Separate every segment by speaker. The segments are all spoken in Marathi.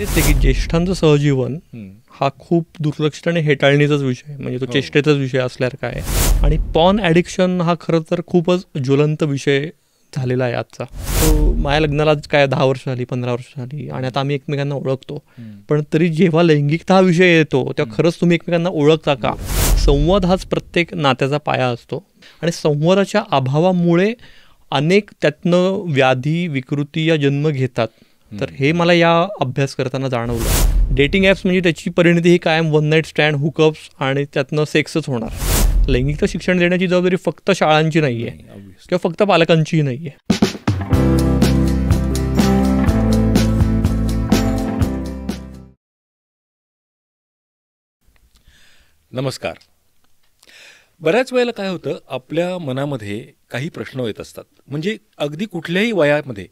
Speaker 1: तेच आहे की ज्येष्ठांचं सहजीवन हा खूप दुर्लक्षित आणि हेटाळणीचाच विषय, म्हणजे तो चेष्टेचाच विषय असल्यासारखा आहे. आणि पॉर्न ॲडिक्शन हा खरं तर खूपच ज्वलंत विषय झालेला आहे आजचा. तो माझ्या लग्नाला काय 10 वर्ष झाली, 15 वर्ष झाली आणि आता आम्ही एकमेकांना ओळखतो. पण तरी जेव्हा लैंगिकता हा विषय येतो तेव्हा खरंच तुम्ही एकमेकांना ओळखता का? संवाद हाच प्रत्येक नात्याचा पाया असतो आणि संवादाच्या अभावामुळे अनेक त्यातनं व्याधी विकृती या जन्म घेतात. तर हे मला या अभ्यास करताना जाणवलं. डेटिंग ॲप्स म्हणजे त्याची परिणती ही कायम वन नाईट स्टँड, हुकअप्स आणि त्यातनं सेक्सच होणार. लैंगिकता शिक्षण देण्याची जबाबदारी फक्त शाळांची नाही आहे किंवा फक्त पालकांचीही नाही आहे.
Speaker 2: नमस्कार. बऱ्याच वेळेला काय होतं, आपल्या मनामध्ये काही प्रश्न येत असतात. म्हणजे अगदी कुठल्याही वयामध्ये,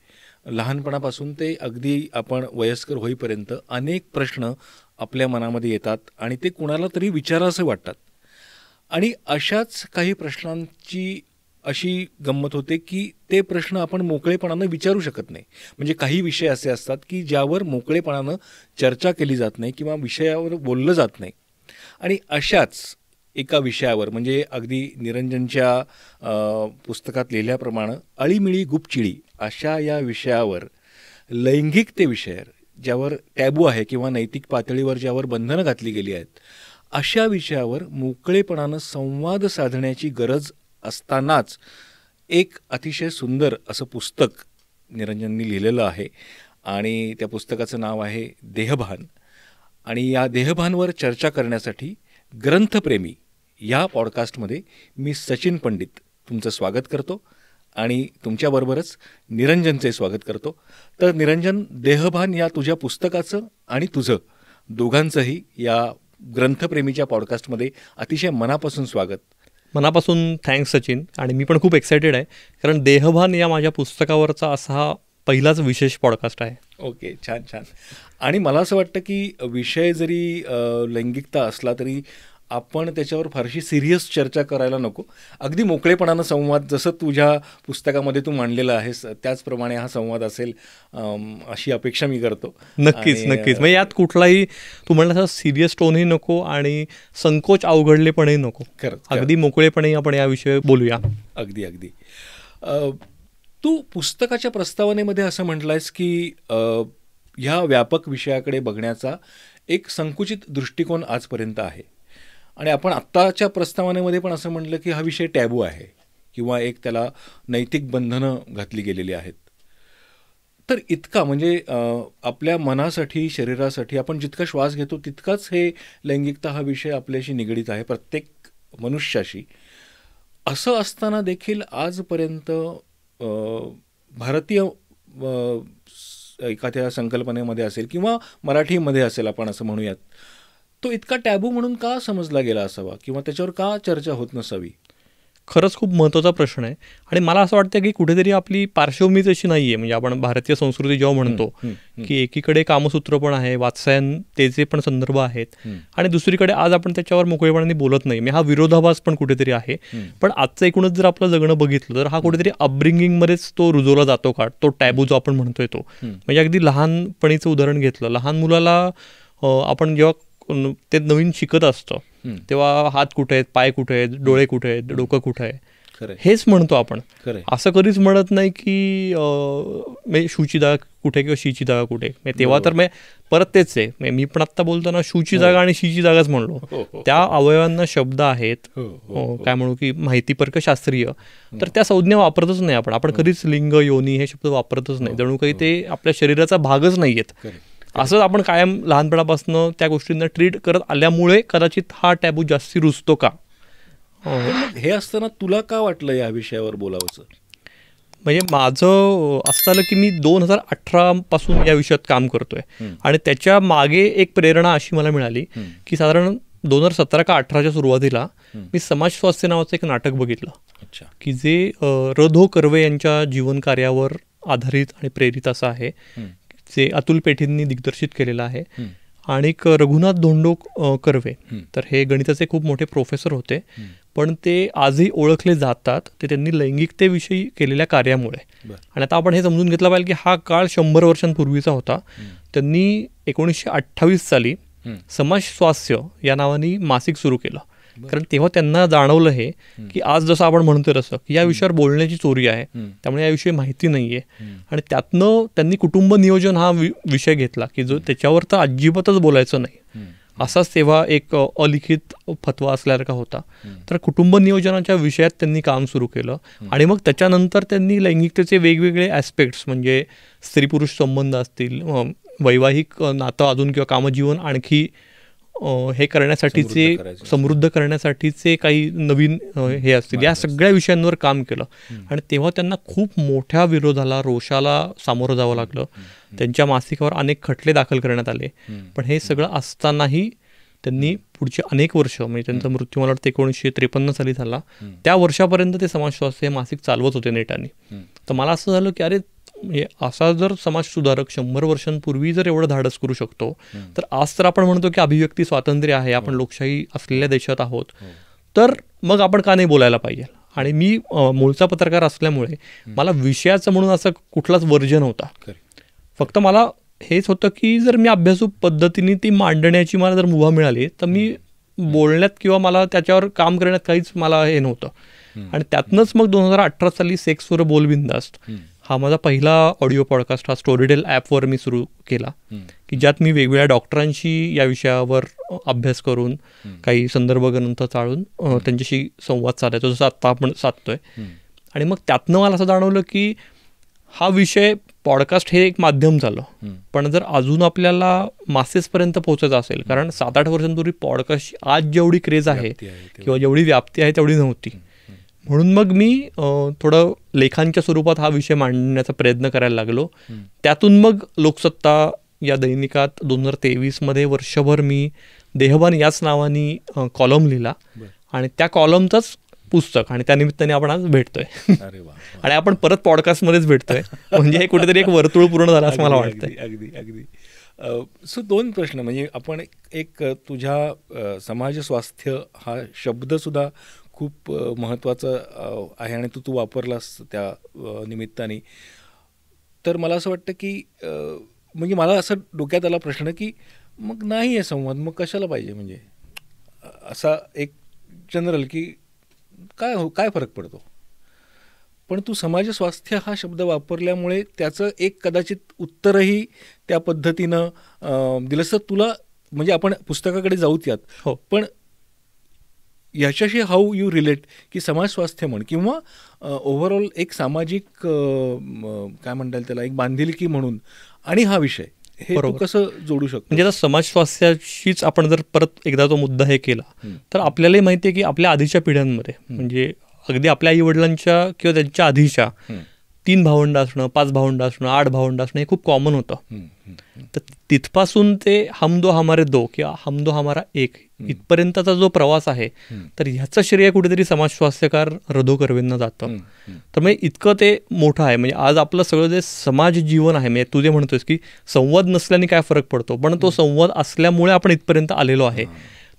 Speaker 2: लहानपणापासून ते अगदी आपण वयस्कर होईपर्यंत अनेक प्रश्न आपल्या मनामध्ये येतात आणि ते कुणाला तरी विचारावंसे वाटतात. आणि अशाच काही प्रश्नांची अशी गंमत होते की ते प्रश्न आपण मोकळेपणानं विचारू शकत नाही. म्हणजे काही विषय असे असतात की ज्यावर मोकळेपणानं चर्चा केली जात नाही किंवा विषयावर बोललं जात नाही. आणि अशाच एका विषयावर, म्हणजे अगदी निरंजनच्या पुस्तकात लिहिल्याप्रमाणे अळीमिळी गुपचिळी अशा या विषयावर, लैंगिकतेविषयावर ज्यावर टॅबू आहे किंवा नैतिक पातळीवर ज्यावर बंधनं घातली गेली आहेत, अशा विषयावर मोकळेपणानं संवाद साधण्याची गरज असतानाच एक अतिशय सुंदर असं पुस्तक निरंजननी लिहिलेलं आहे. आणि त्या पुस्तकाचं नाव आहे देहभान. आणि या देहभानवर चर्चा करण्यासाठी ग्रंथप्रेमी या पॉडकास्टमध्ये मी सचिन पंडित तुमचं स्वागत करतो आणि तुमच्याबरोबरच निरंजनचे स्वागत करतो. तर निरंजन, देहभान या तुझ्या पुस्तकाचं आणि तुझं दोघांचंही या ग्रंथप्रेमीच्या पॉडकास्टमध्ये अतिशय मनापासून स्वागत.
Speaker 1: मनापासून थँक्स सचिन. आणि मी पण खूप एक्सायटेड आहे, कारण देहभान या माझ्या पुस्तकावरचा असा हा पहिलाच विशेष पॉडकास्ट आहे.
Speaker 2: ओके, छान छान. आणि मला असं वाटतं की विषय जरी लैंगिकता असला तरी आपण त्याच्यावर फारशी सिरियस चर्चा करायला नको. अगदी मोकळेपणानं संवाद, जसं तुझ्या पुस्तकामध्ये तू मांडलेला आहेस त्याचप्रमाणे हा संवाद असेल अशी अपेक्षा मी करतो.
Speaker 1: नक्कीच नक्कीच. म्हणजे यात कुठलाही तू म्हणला सिरियस टोनही नको आणि संकोच अवघडलेपणही नको. अगदी मोकळेपणे आपण या विषयी बोलूया.
Speaker 2: अगदी अगदी. तू पुस्तकाच्या प्रस्तावनेमध्ये असं म्हटलं आहेस की ह्या व्यापक विषयाकडे बघण्याचा एक संकुचित दृष्टिकोन आजपर्यंत आहे. आणि आपण आत्ताच्या प्रस्तावनेमध्ये पण असं म्हटलं की हा विषय टॅबू आहे किंवा एक त्याला नैतिक बंधनं घातली गेलेली आहेत. तर इतका म्हणजे आपल्या मनासाठी, शरीरासाठी आपण जितका श्वास घेतो तितकाच हे लैंगिकता हा विषय आपल्याशी निगडीत आहे, प्रत्येक मनुष्याशी. असं असताना देखील आजपर्यंत भारतीय एखाद्या संकल्पनेमध्ये असेल किंवा मराठीमध्ये असेल, आपण असं म्हणूयात, तो इतका टॅबू म्हणून का समजला गेला असावा किंवा त्याच्यावर का चर्चा होत नसावी?
Speaker 1: खरंच खूप महत्त्वाचा प्रश्न आहे. आणि मला असं वाटतं की कुठेतरी आपली पार्श्वभूमीच अशी नाही आहे. म्हणजे आपण भारतीय संस्कृती जेव्हा म्हणतो की एकीकडे कामसूत्र पण आहे, वात्सायनतेचे पण संदर्भ आहेत, आणि दुसरीकडे आज आपण त्याच्यावर मोकळेपणाने बोलत नाही. म्हणजे हा विरोधाभास पण कुठेतरी आहे. पण आजचं एकूणच जर आपलं जगणं बघितलं तर हा कुठेतरी अपब्रिंगिंगमध्येच तो रुजवला जातो का, तो टॅबू जो आपण म्हणतोय तो. म्हणजे अगदी लहानपणीचं उदाहरण घेतलं, लहान मुलाला आपण जेव्हा ते नवीन शिकत असतं तेव्हा हात कुठे आहेत, पाय कुठे आहेत, डोळे कुठे आहेत, डोकं कुठे आहे, हेच म्हणतो आपण. असं कधीच म्हणत नाही की शूची जागा कुठे किंवा शीची जागा कुठे. तेव्हा तर परत तेच आहे. मी पण आत्ता बोलताना शूची जागा आणि शीची जागाच म्हणलो. त्या अवयवांना शब्द आहेत, काय म्हणू की माहितीपर्क शास्त्रीय, तर त्या संज्ञा वापरतच नाही आपण कधीच लिंग, योनी हे शब्द वापरतच नाही. जणू काही ते आपल्या शरीराचा भागच नाही आहेत. असंच आपण कायम लहानपणापासून त्या गोष्टींना ट्रीट करत आल्यामुळे कदाचित हा टॅबू जास्ती रुजतो का.
Speaker 2: हे असताना तुला का वाटलं या विषयावर बोलावंसं?
Speaker 1: म्हणजे माझं असं झालं की मी 2018 पासून या विषयात काम करतोय आणि त्याच्या मागे एक प्रेरणा अशी मला मिळाली की साधारण 2017 का 18च्या सुरुवातीला मी समाज स्वास्थ्य नावाचं एक नाटक बघितलं की जे र.धो. कर्वे यांच्या जीवन कार्यावर आधारित आणि प्रेरित असं आहे, जे अतुल पेठींनी दिग्दर्शित केलेलं आहे. आणि रघुनाथ धोंडो कर्वे, तर हे गणिताचे खूप मोठे प्रोफेसर होते, पण ते आजही ओळखले जातात ते त्यांनी लैंगिकतेविषयी केलेल्या कार्यामुळे. आणि आता आपण हे समजून घेतलं पाहिजे की हा काळ 100 वर्षांपूर्वीचा होता. त्यांनी 1928 साली समाज स्वास्थ्य या नावाने मासिक सुरू केलं, कारण तेव्हा त्यांना जाणवलं हे की आज जसं आपण म्हणतोय तसं की या विषयावर बोलण्याची चोरी आहे, त्यामुळे याविषयी माहिती नाही आहे. आणि त्यातनं त्यांनी कुटुंब नियोजन हा विषय घेतला की जो त्याच्यावर तर अजिबातच बोलायचं नाही, असाच तेव्हा एक अलिखित फतवा असल्यासारखा होता. तर कुटुंब नियोजनाच्या विषयात त्यांनी काम सुरू केलं. आणि मग त्याच्यानंतर त्यांनी लैंगिकतेचे वेगवेगळे ॲस्पेक्ट्स, म्हणजे स्त्री पुरुष संबंध असतील, वैवाहिक नातं अजून किंवा कामजीवन आणखी हे करण्यासाठीचे, समृद्ध करण्यासाठीचे काही नवीन हे असतील, या सगळ्या विषयांवर काम केलं. आणि तेव्हा त्यांना खूप मोठ्या विरोधाला, रोषाला सामोरं जावं लागलं. त्यांच्या मासिकावर अनेक खटले दाखल करण्यात आले. पण हे सगळं असतानाही त्यांनी पुढचे अनेक वर्ष, म्हणजे त्यांचा मृत्यू मला वाटतं 1953 साली झाला, त्या वर्षापर्यंत ते समाज स्वास्थ्य हे मासिक चालवत होते नेटाने. तर मला असं झालं की अरे, म्हणजे असा जर समाज सुधारक 100 वर्षांपूर्वी जर एवढं धाडस करू शकतो, तर आज तर आपण म्हणतो की अभिव्यक्ती स्वातंत्र्य आहे, आपण लोकशाही असलेल्या देशात आहोत, तर मग आपण का नाही बोलायला पाहिजे. आणि मी मूळचा पत्रकार असल्यामुळे मला विषयाचं म्हणून असं कुठलाच वर्जन नव्हता. फक्त मला हेच होतं की जर मी अभ्यासू पद्धतीने ती मांडण्याची मला जर मुभा मिळाली तर मी बोलण्यात किंवा मला त्याच्यावर काम करण्यात काहीच मला हे नव्हतं. आणि त्यातनंच मग 2018 साली सेक्सवर बोल बिंदास्त हा माझा पहिला ऑडिओ पॉडकास्ट हा स्टोरीटेल ॲपवर मी सुरू केला, की ज्यात मी वेगवेगळ्या डॉक्टरांशी या विषयावर अभ्यास करून, काही संदर्भ ग्रंथ चाळून त्यांच्याशी संवाद साधायचो, जसं आत्ता आपण साधतोय. आणि मग त्यातनं मला असं जाणवलं की हा विषय, पॉडकास्ट हे एक माध्यम झालं, पण जर अजून आपल्याला मासेसपर्यंत पोहोचायचं असेल, कारण 7-8 वर्षांपूर्वी पॉडकास्टची आज जेवढी क्रेज आहे किंवा जेवढी व्याप्ती आहे तेवढी नव्हती. म्हणून मग मी थोडं लेखांच्या स्वरूपात हा विषय मांडण्याचा प्रयत्न करायला लागलो. त्यातून मग लोकसत्ता या दैनिकात 2023 वर्षभर मी देहबान याच नावाने कॉलम लिहिला, आणि त्या कॉलमचंच पुस्तक, आणि त्यानिमित्ताने आपण आज भेटतोय. आणि आपण परत पॉडकास्टमध्येच भेटतोय, म्हणजे हे कुठेतरी एक वर्तुळ पूर्ण झालं असं मला वाटतंय.
Speaker 2: अगदी अगदी. सो 2 प्रश्न, म्हणजे आपण एक तुझ्या समाज स्वास्थ्य हा शब्दसुद्धा खूप महत्त्वाचं आहे आणि तू वापरलास त्या निमित्ताने. तर मला असं वाटतं की म्हणजे मला असं डोक्यात आला प्रश्न की मग नाही आहे संवाद, मग कशाला पाहिजे, म्हणजे असा एक जनरल की काय फरक पडतो. पण तू समाज स्वास्थ्य हा शब्द वापरल्यामुळे त्याचं एक कदाचित उत्तरही त्या पद्धतीनं दिलंस तर तुला, म्हणजे आपण पुस्तकाकडे जाऊत यात.
Speaker 1: हो,
Speaker 2: पण याच्याशी हाऊ यू रिलेट की समाज स्वास्थ्य म्हण किंवा ओव्हरऑल एक सामाजिक काय म्हणता येईल त्याला, एक बांधिलकी म्हणून, आणि हा विषय हे तू कसं जोडू शकतो.
Speaker 1: म्हणजे आता समाज स्वास्थ्याशीच आपण जर परत एकदा तो मुद्दा हे केला तर आपल्यालाही माहिती आहे की आपल्या आधीच्या पिढ्यांमध्ये, म्हणजे अगदी आपल्या आई वडिलांच्या किंवा त्यांच्या आधीच्या 3 भावंड असणं, 5 भावंड असणं, 8 भावंड असणं हे खूप कॉमन होतं. तर तिथपासून ते हम दो हमारे दो किंवा हम दो हमारा एक इथपर्यंतचा जो प्रवास आहे, तर ह्याचं श्रेय कुठेतरी समाज स्वास्थ्यकार रधो कर्वेंना जातं. तर म्हणजे इतकं ते मोठं आहे. म्हणजे आज आपलं सगळं जे समाज जीवन आहे, म्हणजे तू जे म्हणतोस की संवाद नसल्याने काय फरक पडतो, पण तो संवाद असल्यामुळे आपण इथपर्यंत आलेलो आहे.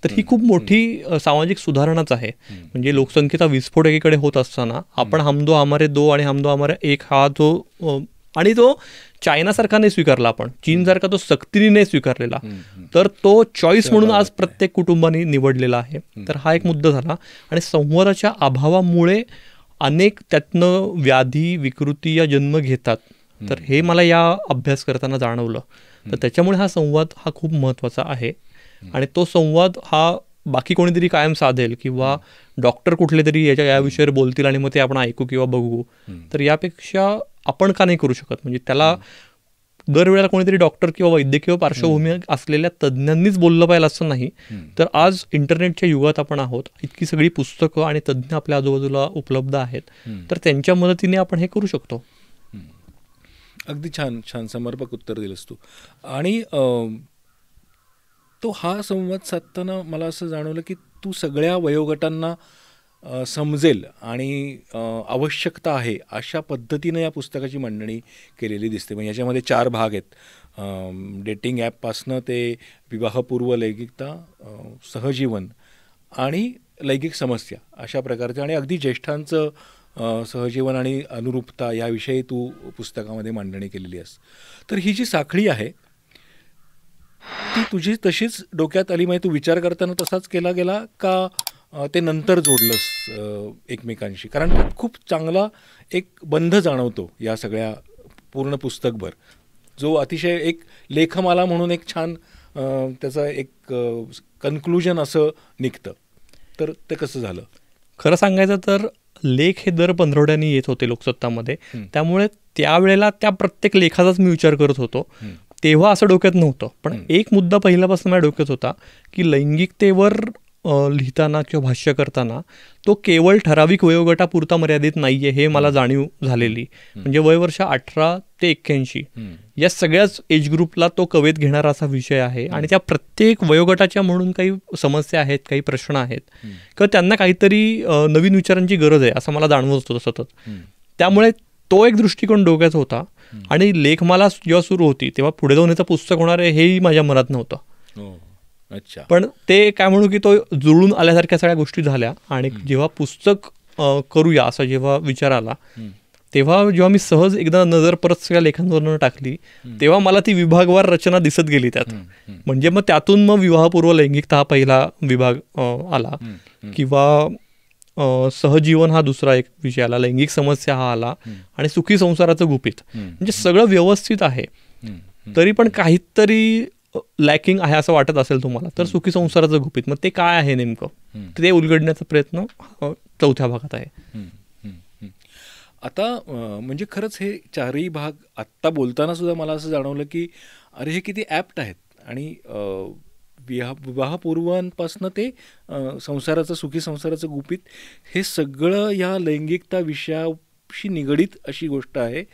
Speaker 1: तर ही खूप मोठी सामाजिक सुधारणाच आहे. म्हणजे लोकसंख्येचा विस्फोट एकीकडे होत असताना आपण हम दो हमारे दो आणि हम दो हमारे एक हा जो, आणि तो चायनासारखा नाही स्वीकारला आपण, चीनसारखा तो सक्तीने नाही स्वीकारलेला, तर तो चॉईस म्हणून आज प्रत्येक कुटुंबाने निवडलेला आहे. तर हा एक मुद्दा झाला. आणि संवादाच्या अभावामुळे अनेक त्यातनं व्याधी, विकृती या जन्म घेतात. तर हे मला या अभ्यास करताना जाणवलं. तर त्याच्यामुळे हा संवाद हा खूप महत्त्वाचा आहे. आणि तो संवाद हा बाकी कोणीतरी कायम साधेल किंवा डॉक्टर कुठले तरी या विषयावर बोलतील आणि मग ते आपण ऐकू किंवा बघू, तर यापेक्षा आपण का नाही करू शकत. म्हणजे त्याला दरवेळेला कोणीतरी डॉक्टर किंवा वैद्यकीय पार्श्वभूमी असलेल्या तज्ज्ञांनीच बोललं पाहिजे असं नाही. तर आज इंटरनेटच्या युगात आपण आहोत, इतकी सगळी पुस्तकं आणि तज्ज्ञ आपल्या आजूबाजूला उपलब्ध आहेत, तर त्यांच्या मदतीने आपण हे करू शकतो.
Speaker 2: अगदी छान छान समर्पक उत्तर दिलंस तू. आणि तो हा संवाद साधताना मला असं जाणवलं की तू सगळ्या वयोगटांना समजेल आणि आवश्यकता आहे अशा पद्धतीनं या पुस्तकाची मांडणी केलेली दिसते. म्हणजे याच्यामध्ये 4 भाग आहेत. डेटिंग ॲपपासनं ते विवाहपूर्व लैंगिकता, सहजीवन आणि लैंगिक समस्या अशा प्रकारचे, आणि अगदी ज्येष्ठांचं सहजीवन आणि अनुरूपता याविषयी तू पुस्तकामध्ये मांडणी केलेली आहेस. तर ही जी साखळी आहे ती तुझी तशीच डोक्यात आली, म्हणजे तू विचार करताना तसाच केला गेला का ते नंतर जोडलंस एकमेकांशी? कारण त्यात खूप चांगला एक बंध जाणवतो या सगळ्या पूर्ण पुस्तकभर, जो अतिशय एक लेखमाला म्हणून एक छान त्याचं एक कन्क्लुजन असं निघतं. तर ते कसं झालं?
Speaker 1: खरं सांगायचं तर लेख हे दर 15 येत होते लोकसत्तामध्ये, त्यामुळे त्यावेळेला त्या प्रत्येक लेखाचाच मी विचार करत होतो. तेव्हा असं डोक्यात नव्हतं, पण एक मुद्दा पहिल्यापासून माझ्या डोक्यात होता की लैंगिकतेवर लिहिताना किंवा भाष्य करताना तो केवळ ठराविक वयोगटापुरता मर्यादित नाहीये हे मला जाणीव झालेली. म्हणजे वयवर्ष 18 ते 81 या सगळ्याच एज ग्रुपला तो कवेत घेणारा असा विषय आहे, आणि त्या प्रत्येक वयोगटाच्या म्हणून काही समस्या आहेत, काही प्रश्न आहेत किंवा त्यांना काहीतरी नवीन विचारांची गरज आहे असं मला जाणवत होतं सतत. त्यामुळे तो एक दृष्टिकोन डोक्यात होता, आणि लेखमाला जेव्हा सुरू होती तेव्हा पुढे जाऊन याचं पुस्तक होणार आहे हेही माझ्या मनात नव्हतं.
Speaker 2: अच्छा.
Speaker 1: पण ते काय म्हणू की तो जुळून आल्यासारख्या सगळ्या गोष्टी झाल्या, आणि जेव्हा पुस्तक करूया असं जेव्हा विचार आला तेव्हा जेव्हा मी सहज एकदा नजर परत सगळ्या लेखांवरून टाकली तेव्हा मला ती विभागवार रचना दिसत गेली त्यात. म्हणजे मग त्यातून मग विवाहपूर्व लैंगिकता हा पहिला विभाग आला, किंवा सहजीवन हा दुसरा एक विषय आला, लैंगिक समस्या हा आला, आणि सुखी संसाराचं गुपित. म्हणजे सगळं व्यवस्थित आहे, तरी पण काहीतरी लॅकिंग आहे असं वाटत असेल तुम्हाला तर सुखी संसाराचं गुपित, मग ते काय आहे नेमकं, ते उलगडण्याचा प्रयत्न 4थ्या भागात आहे.
Speaker 2: आता म्हणजे खरंच हे चारही भाग आत्ता बोलताना सुद्धा मला असं जाणवलं की अरे हे किती ॲप्ट आहेत, आणि विवाहपूर्वांपासनं ते संसाराचं, सुखी संसाराचं गुपित, हे सगळं या लैंगिकता विषयाशी निगडीत अशी गोष्ट आहे.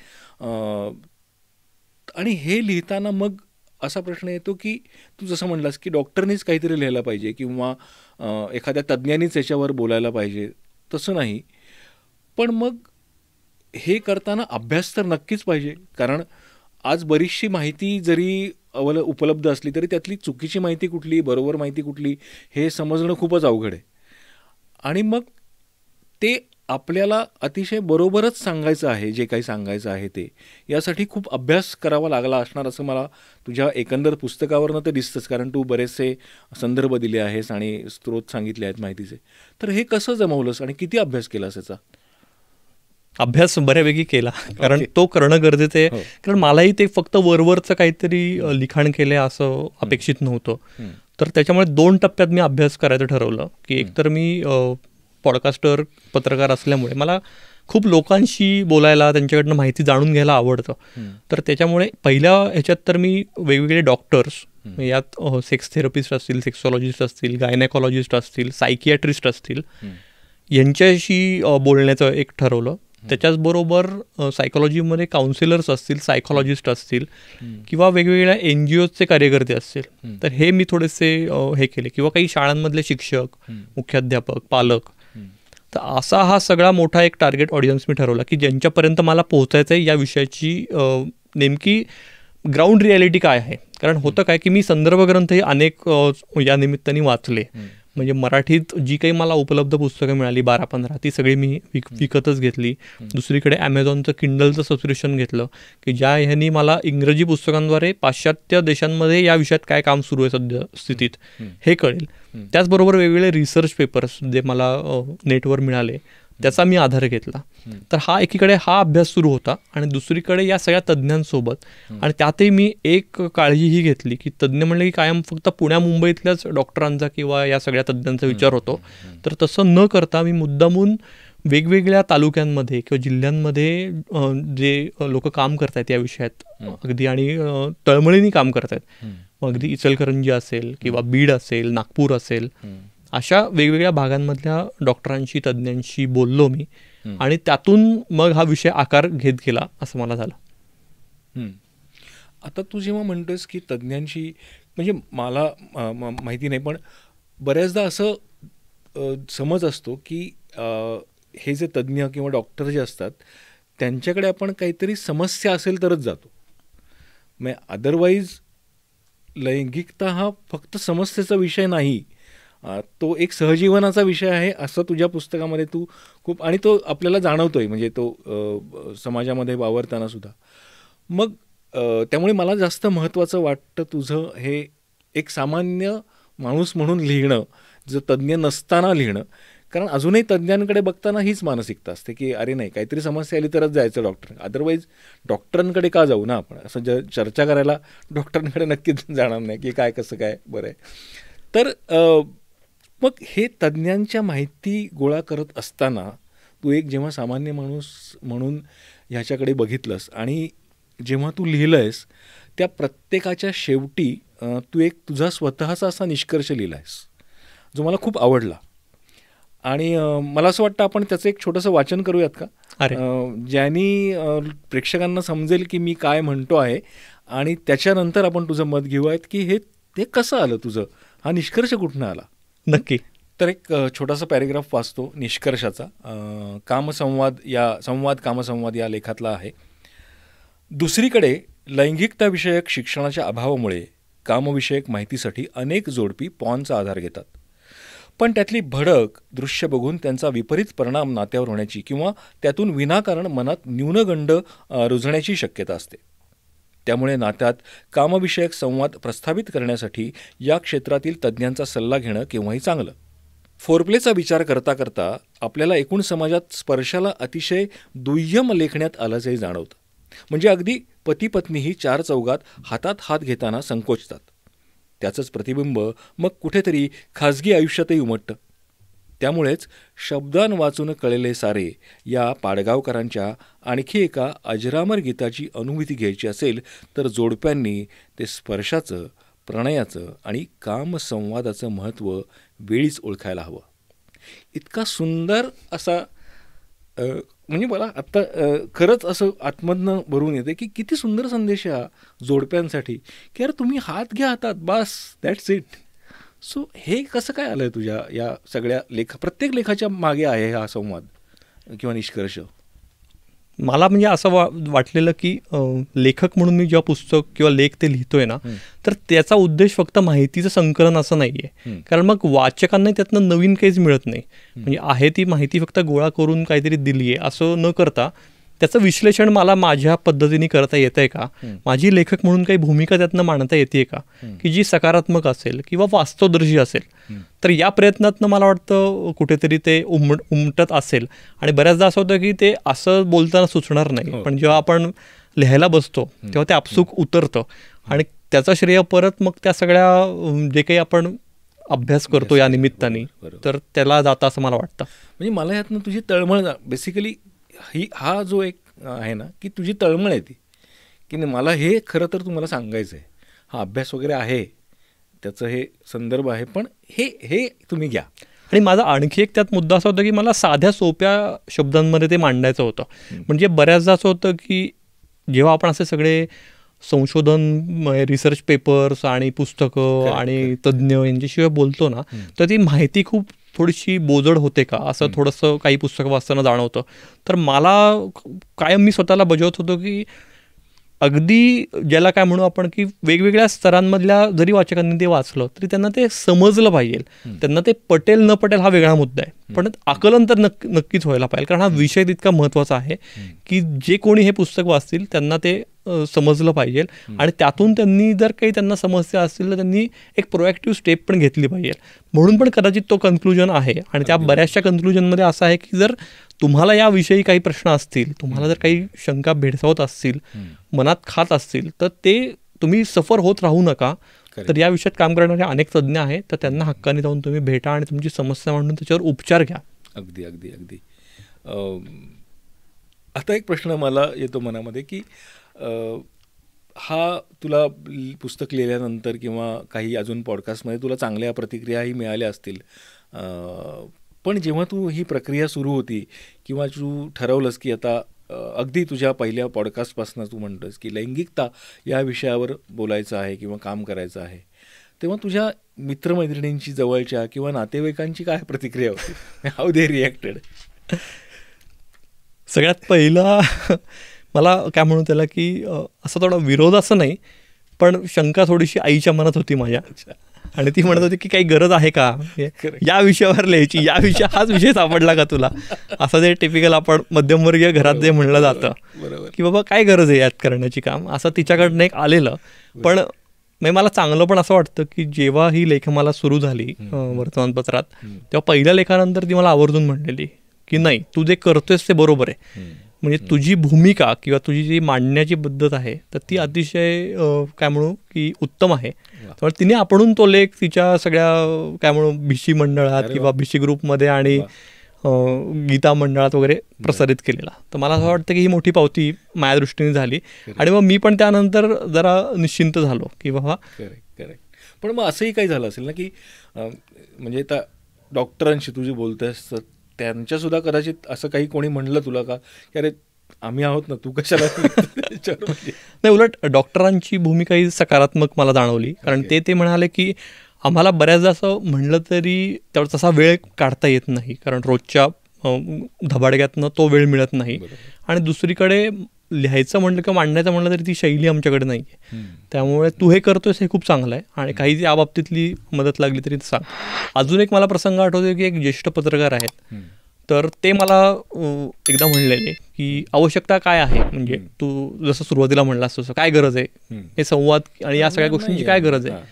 Speaker 2: आणि हे लिहिताना मग असा प्रश्न येतो की तू जसं म्हणलास की डॉक्टरनीच काहीतरी लिहायला पाहिजे किंवा एखाद्या तज्ज्ञानीच याच्यावर बोलायला पाहिजे, तसं नाही. पण मग हे करताना अभ्यास तर नक्कीच पाहिजे, कारण आज बरीचशी माहिती जरी उपलब्ध असली तरी त्यातली चुकीची माहिती कुठली, बरोबर माहिती कुठली, हे समजणं खूपच अवघड आहे. आणि मग ते आपल्याला अतिशय बरोबरच सांगायचं आहे, जे काही सांगायचं आहे ते, यासाठी खूप अभ्यास करावा लागला असणार असं मला तुझ्या एकंदर पुस्तकावरनं ते दिसतंच, कारण तू बरेचसे संदर्भ दिले आहेस आणि स्रोत सांगितले आहेत माहितीचे. तर हे कसं जमवलंस आणि किती अभ्यास केलास याचा?
Speaker 1: अभ्यास बऱ्यापैकी केला, कारण तो करणं गरजेचं आहे. कारण मलाही ते फक्त वरवरचं काहीतरी लिखाण केलं असं अपेक्षित नव्हतं. तर त्याच्यामुळे 2 टप्प्यात मी अभ्यास करायचं ठरवलं, की एकतर मी पॉडकास्टर, पत्रकार असल्यामुळे मला खूप लोकांशी बोलायला, त्यांच्याकडनं माहिती जाणून घ्यायला आवडतं. तर त्याच्यामुळे पहिल्या ह्याच्यात तर मी वेगवेगळे डॉक्टर्स, यात सेक्स थेरपिस्ट असतील, सेक्सॉलॉजिस्ट असतील, गायनेकॉलॉजिस्ट असतील, सायकियाट्रिस्ट असतील, यांच्याशी बोलण्याचं एक ठरवलं. त्याच्याचबरोबर सायकोलॉजीमध्ये काउन्सिलर्स असतील, सायकोलॉजिस्ट असतील, किंवा वेगवेगळ्या NGOचे कार्यकर्ते असतील, तर हे मी थोडेसे हे केले, किंवा काही शाळांमधले शिक्षक, मुख्याध्यापक, पालक. तर असा हा सगळा मोठा एक टार्गेट ऑडियन्स मी ठरवला की ज्यांच्यापर्यंत मला पोहोचायचं आहे या विषयाची नेमकी ग्राउंड रिॲलिटी काय आहे. कारण होतं काय की मी संदर्भ ग्रंथही अनेक या निमित्ताने वाचले. म्हणजे मराठीत जी काही मला उपलब्ध पुस्तकं मिळाली 12-15 ती सगळी मी विकतच घेतली. दुसरीकडे ॲमेझॉनचं किंडलचं सबस्क्रिप्शन घेतलं की ज्या ह्यांनी मला इंग्रजी पुस्तकांद्वारे पाश्चात्य देशांमध्ये या विषयात काय काम सुरू आहे सध्या स्थितीत हे कळेल. त्याचबरोबर वेगवेगळे रिसर्च पेपर्स जे मला नेटवर मिळाले त्याचा मी आधार घेतला. तर हा एकीकडे हा अभ्यास सुरू होता आणि दुसरीकडे या सगळ्या तज्ज्ञांसोबत. आणि त्यातही मी एक काळजी ही घेतली की तज्ज्ञ म्हणले की कायम फक्त पुण्या मुंबईतल्याच डॉक्टरांचा किंवा या सगळ्या तज्ज्ञांचा विचार होतो. तर तसं न करता मी मुद्दामून वेगवेगळ्या तालुक्यांमध्ये किंवा जिल्ह्यांमध्ये जे लोक काम करतायत या विषयात अगदी आणि तळमळीने काम करतायत, अगदी इचलकरंजी असेल किंवा बीड असेल, नागपूर असेल, अशा वेगवेगळ्या भागांमधल्या डॉक्टरांशी, तज्ज्ञांशी बोललो मी आणि त्यातून मग हा विषय आकार घेत गेला असं मला झालं.
Speaker 2: आता तू जेव्हा म्हणतोस की तज्ज्ञांशी, म्हणजे मला माहिती नाही पण बऱ्याचदा असं समज असतो की हे जे तज्ज्ञ किंवा डॉक्टर जे असतात त्यांच्याकडे आपण काहीतरी समस्या असेल तरच जातो. मग अदरवाईज लैंगिकता हा फक्त समस्येचा विषय नाही, तो एक सहजीवनाचा विषय आहे असं तुझ्या पुस्तकामध्ये तू खूप, आणि तो आपल्याला जाणवतोय म्हणजे तो समाजामध्ये वावरताना सुद्धा. मग त्यामुळे मला जास्त महत्त्वाचं वाटतं तुझं हे एक सामान्य माणूस म्हणून लिहिणं, जर तज्ज्ञ नसताना लिहिणं. कारण अजूनही तज्ज्ञांकडे बघताना हीच मानसिकता असते की अरे नाही, काहीतरी समस्या आली तरच जायचं डॉक्टर, अदरवाईज डॉक्टरांकडे का जाऊ ना आपण, असं चर्चा करायला डॉक्टरांकडे नक्कीच जाणार नाही की काय कसं काय बरं आहे. तर मग हे तज्ज्ञांच्या माहिती गोळा करत असताना तू एक जेव्हा सामान्य माणूस म्हणून ह्याच्याकडे बघितलंस आणि जेव्हा तू लिहिलं आहेस, त्या प्रत्येकाच्या शेवटी तू एक तुझा स्वतःचा असा निष्कर्ष लिहिला आहेस जो मला खूप आवडला. आणि मला असं वाटतं आपण त्याचं एक छोटंसं वाचन करूयात का, ज्यानी प्रेक्षकांना समजेल की मी काय म्हणतो आहे, आणि त्याच्यानंतर आपण तुझं मत घेऊयात की हे ते कसं आलं तुझं, हा निष्कर्ष कुठनं आला.
Speaker 1: नक्की.
Speaker 2: तर एक छोटासा पॅरेग्राफ वाचतो निष्कर्षाचा, कामसंवाद या लेखातला आहे. दुसरीकडे लैंगिकताविषयक शिक्षणाच्या अभावामुळे कामविषयक माहितीसाठी अनेक जोडपी पॉर्नचा आधार घेतात, पण त्यातली भडक दृश्य बघून त्यांचा विपरीत परिणाम नात्यावर होण्याची किंवा त्यातून विनाकारण मनात न्यूनगंड रुजण्याची शक्यता असते. त्यामुळे नात्यात कामविषयक संवाद प्रस्थापित करण्यासाठी या क्षेत्रातील तज्ज्ञांचा सल्ला घेणं केव्हाही चांगलं. फोरप्लेचा विचार करता करता आपल्याला एकूण समाजात स्पर्शाला अतिशय दुय्यम लेखण्यात आल्याचंही जाणवतं. म्हणजे अगदी पती पत्नीही चार चौघात हातात हात घेताना संकोचतात. त्याचंच प्रतिबिंब मग कुठेतरी खाजगी आयुष्यातही उमटतं. त्यामुळेच शब्दांवाचून कळले सारे या पाडगावकरांच्या आणखी एका अजरामर गीताची अनुभूती घ्यायची असेल तर जोडप्यांनी ते स्पर्शाचं, प्रणयाचं आणि कामसंवादाचं महत्त्व वेळीच ओळखायला हवं. इतका सुंदर असा म्हणजे मला आत्ता खरंच असं आतमधनं भरून येते की किती सुंदर संदेश हा जोडप्यांसाठी की यार तुम्ही हात घ्या हातात, बस, दॅट्स इट. सो हे कसं काय आलं तुझ्या या सगळ्या प्रत्येक लेखाच्या मागे आहे हा संवाद किंवा निष्कर्ष?
Speaker 1: मला म्हणजे असं वाटलेलं की लेखक म्हणून मी जेव्हा पुस्तक किंवा लेख ते लिहितोय ना, तर त्याचा उद्देश फक्त माहितीचं संकलन असं नाही आहे. कारण मग वाचकांना त्यातनं नवीन काहीच मिळत नाही. म्हणजे आहे ती माहिती फक्त गोळा करून काहीतरी दिली आहे असं न करता त्याचं विश्लेषण मला माझ्या पद्धतीने करता येतं आहे का, माझी लेखक म्हणून काही भूमिका त्यातनं मांडता येते का की जी सकारात्मक असेल किंवा वास्तवदर्शी असेल. तर या प्रयत्नातनं मला वाटतं कुठेतरी ते उमटत असेल. आणि बऱ्याचदा असं होतं की ते असं बोलताना सुचणार नाही, पण जेव्हा आपण लिहायला बसतो तेव्हा ते आपसूक उतरतं आणि त्याचं श्रेय परत मग त्या सगळ्या जे काही आपण अभ्यास करतो या निमित्ताने तर त्याला जातं असं मला वाटतं.
Speaker 2: म्हणजे मला यातनं तुझी तळमळ बेसिकली हा जो एक आहे ना की तुझी तळमळ आहे ती की मला हे खरं तर तुम्हाला सांगायचं आहे, हा अभ्यास वगैरे आहे, त्याचं हे संदर्भ आहे, पण हे तुम्ही घ्या.
Speaker 1: आणि माझा आणखी एक त्यात मुद्दा असा होता की मला साध्या सोप्या शब्दांमध्ये ते मांडायचं होतं. म्हणजे बऱ्याचदा असं होतं की जेव्हा आपण असे सगळे संशोधन, रिसर्च पेपर्स आणि पुस्तकं आणि तज्ज्ञ यांच्याशिवाय बोलतो ना, तर ती माहिती खूप थोडीशी बोजड होते का असं थोडंसं काही पुस्तकं वाचताना जाणवतं. तर मला कायम मी स्वतःला बजावत होतो की अगदी ज्याला काय म्हणू आपण की वेगवेगळ्या स्तरांमधल्या जरी वाचकांनी ते वाचलं तरी त्यांना ते समजलं पाहिजे. त्यांना ते पटेल न पटेल हा वेगळा मुद्दा आहे, पण आकलन तर नक्कीच व्हायला पाहिजे. कारण हा विषय तितका महत्त्वाचा आहे की जे कोणी हे पुस्तक वाचतील त्यांना ते समजलं पाहिजे. आणि त्यातून त्यांनी जर काही त्यांना समस्या असतील तर त्यांनी एक प्रोएक्टिव्ह स्टेप पण घेतली पाहिजे. म्हणून पण कदाचित तो कन्क्लुजन आहे. आणि त्या बऱ्याचशा कन्क्लुजनमध्ये असं आहे की जर तुम्हाला याविषयी काही प्रश्न असतील, तुम्हाला जर काही शंका भेडसावत असतील, मनात खात असतील, तर ते तुम्ही सफर होत राहू नका. तर या विषयात काम करणारे अनेक तज्ज्ञ आहेत, तर त्यांना हक्काने जाऊन तुम्ही भेटा आणि तुमची समस्या मांडून त्याच्यावर उपचार घ्या.
Speaker 2: अगदी अगदी अगदी. आता एक प्रश्न मला येतो मनामध्ये की हा तुला पुस्तक लिहिल्यानंतर किंवा काही अजून पॉडकास्टमध्ये तुला चांगल्या प्रतिक्रियाही मिळाल्या असतील, पण जेव्हा तू ही प्रक्रिया सुरू होती किंवा तू ठरवलंस की आता अगदी तुझ्या पहिल्या पॉडकास्टपासून तू म्हणतोस की लैंगिकता या विषयावर बोलायचं आहे किंवा काम करायचं आहे, तेव्हा तुझ्या मित्रमैत्रिणींची जवळच्या किंवा नातेवाईकांची काय प्रतिक्रिया होती? How they reacted?
Speaker 1: सगळ्यात पहिला मला काय म्हणू त्याला की असं थोडा विरोध असं नाही, पण शंका थोडीशी आईच्या मनात होती माझ्या. आणि ती म्हणत होती की काही गरज आहे का या विषयावर लिहायची, या हाच विषय सापडला का तुला, असं ते टिपिकल आपण मध्यमवर्गीय घरात जे म्हणलं जातं की बाबा काय गरज आहे यात करण्याची काम, असं तिच्याकडनं एक आलेलं. पण मला चांगलं पण असं वाटतं की जेव्हा ही लेखमाला सुरू झाली वर्तमानपत्रात, तेव्हा पहिल्या लेखानंतर ती मला आवर्जून म्हणलेली की नाही, तू जे करतोयस ते बरोबर आहे, म्हणजे तुझी भूमिका किंवा तुझी जी मांडण्याची पद्धत आहे तर ती अतिशय काय म्हणू की उत्तम आहे. त्यामुळे तिने आपणून तो लेख तिच्या सगळ्या काय म्हणू भिशी मंडळात किंवा भिशी ग्रुपमध्ये आणि गीता मंडळात वगैरे प्रसारित केलेला. तर मला असं वाटतं की ही मोठी पावती माझ्या दृष्टीने झाली. आणि मग मी पण त्यानंतर जरा निश्चिंत झालो की बाबा.
Speaker 2: करेक्ट. पण मग असंही काही झालं असेल ना की म्हणजे आता डॉक्टरांशी तुझी बोलतेस तर त्यांच्यासुद्धा कदाचित असं काही कोणी म्हणलं तुला का की अरे आम्ही आहोत ना, तू कशाला.
Speaker 1: नाही, उलट डॉक्टरांची भूमिका ही सकारात्मक मला जाणवली. कारण ते म्हणाले की आम्हाला बऱ्याचदा असं म्हणलं तरी त्यावर तसा वेळ काढता येत नाही, कारण रोजच्या धबाडक्यातनं तो वेळ मिळत नाही. आणि दुसरीकडे लिहायचं म्हणलं किंवा मांडण्याचं म्हणलं तरी ती शैली आमच्याकडे नाही आहे. त्यामुळे तू हे करतोयस हे खूप चांगलं आहे आणि काही या बाबतीतली मदत लागली तरी सांग. अजून एक मला प्रसंग आठवतो की एक ज्येष्ठ पत्रकार आहेत, तर ते मला एकदा म्हणलेले की आवश्यकता काय आहे, म्हणजे तू जसं सुरुवातीला म्हणलास तसं काय गरज आहे, हे संवाद आणि या सगळ्या गोष्टींची काय गरज आहे,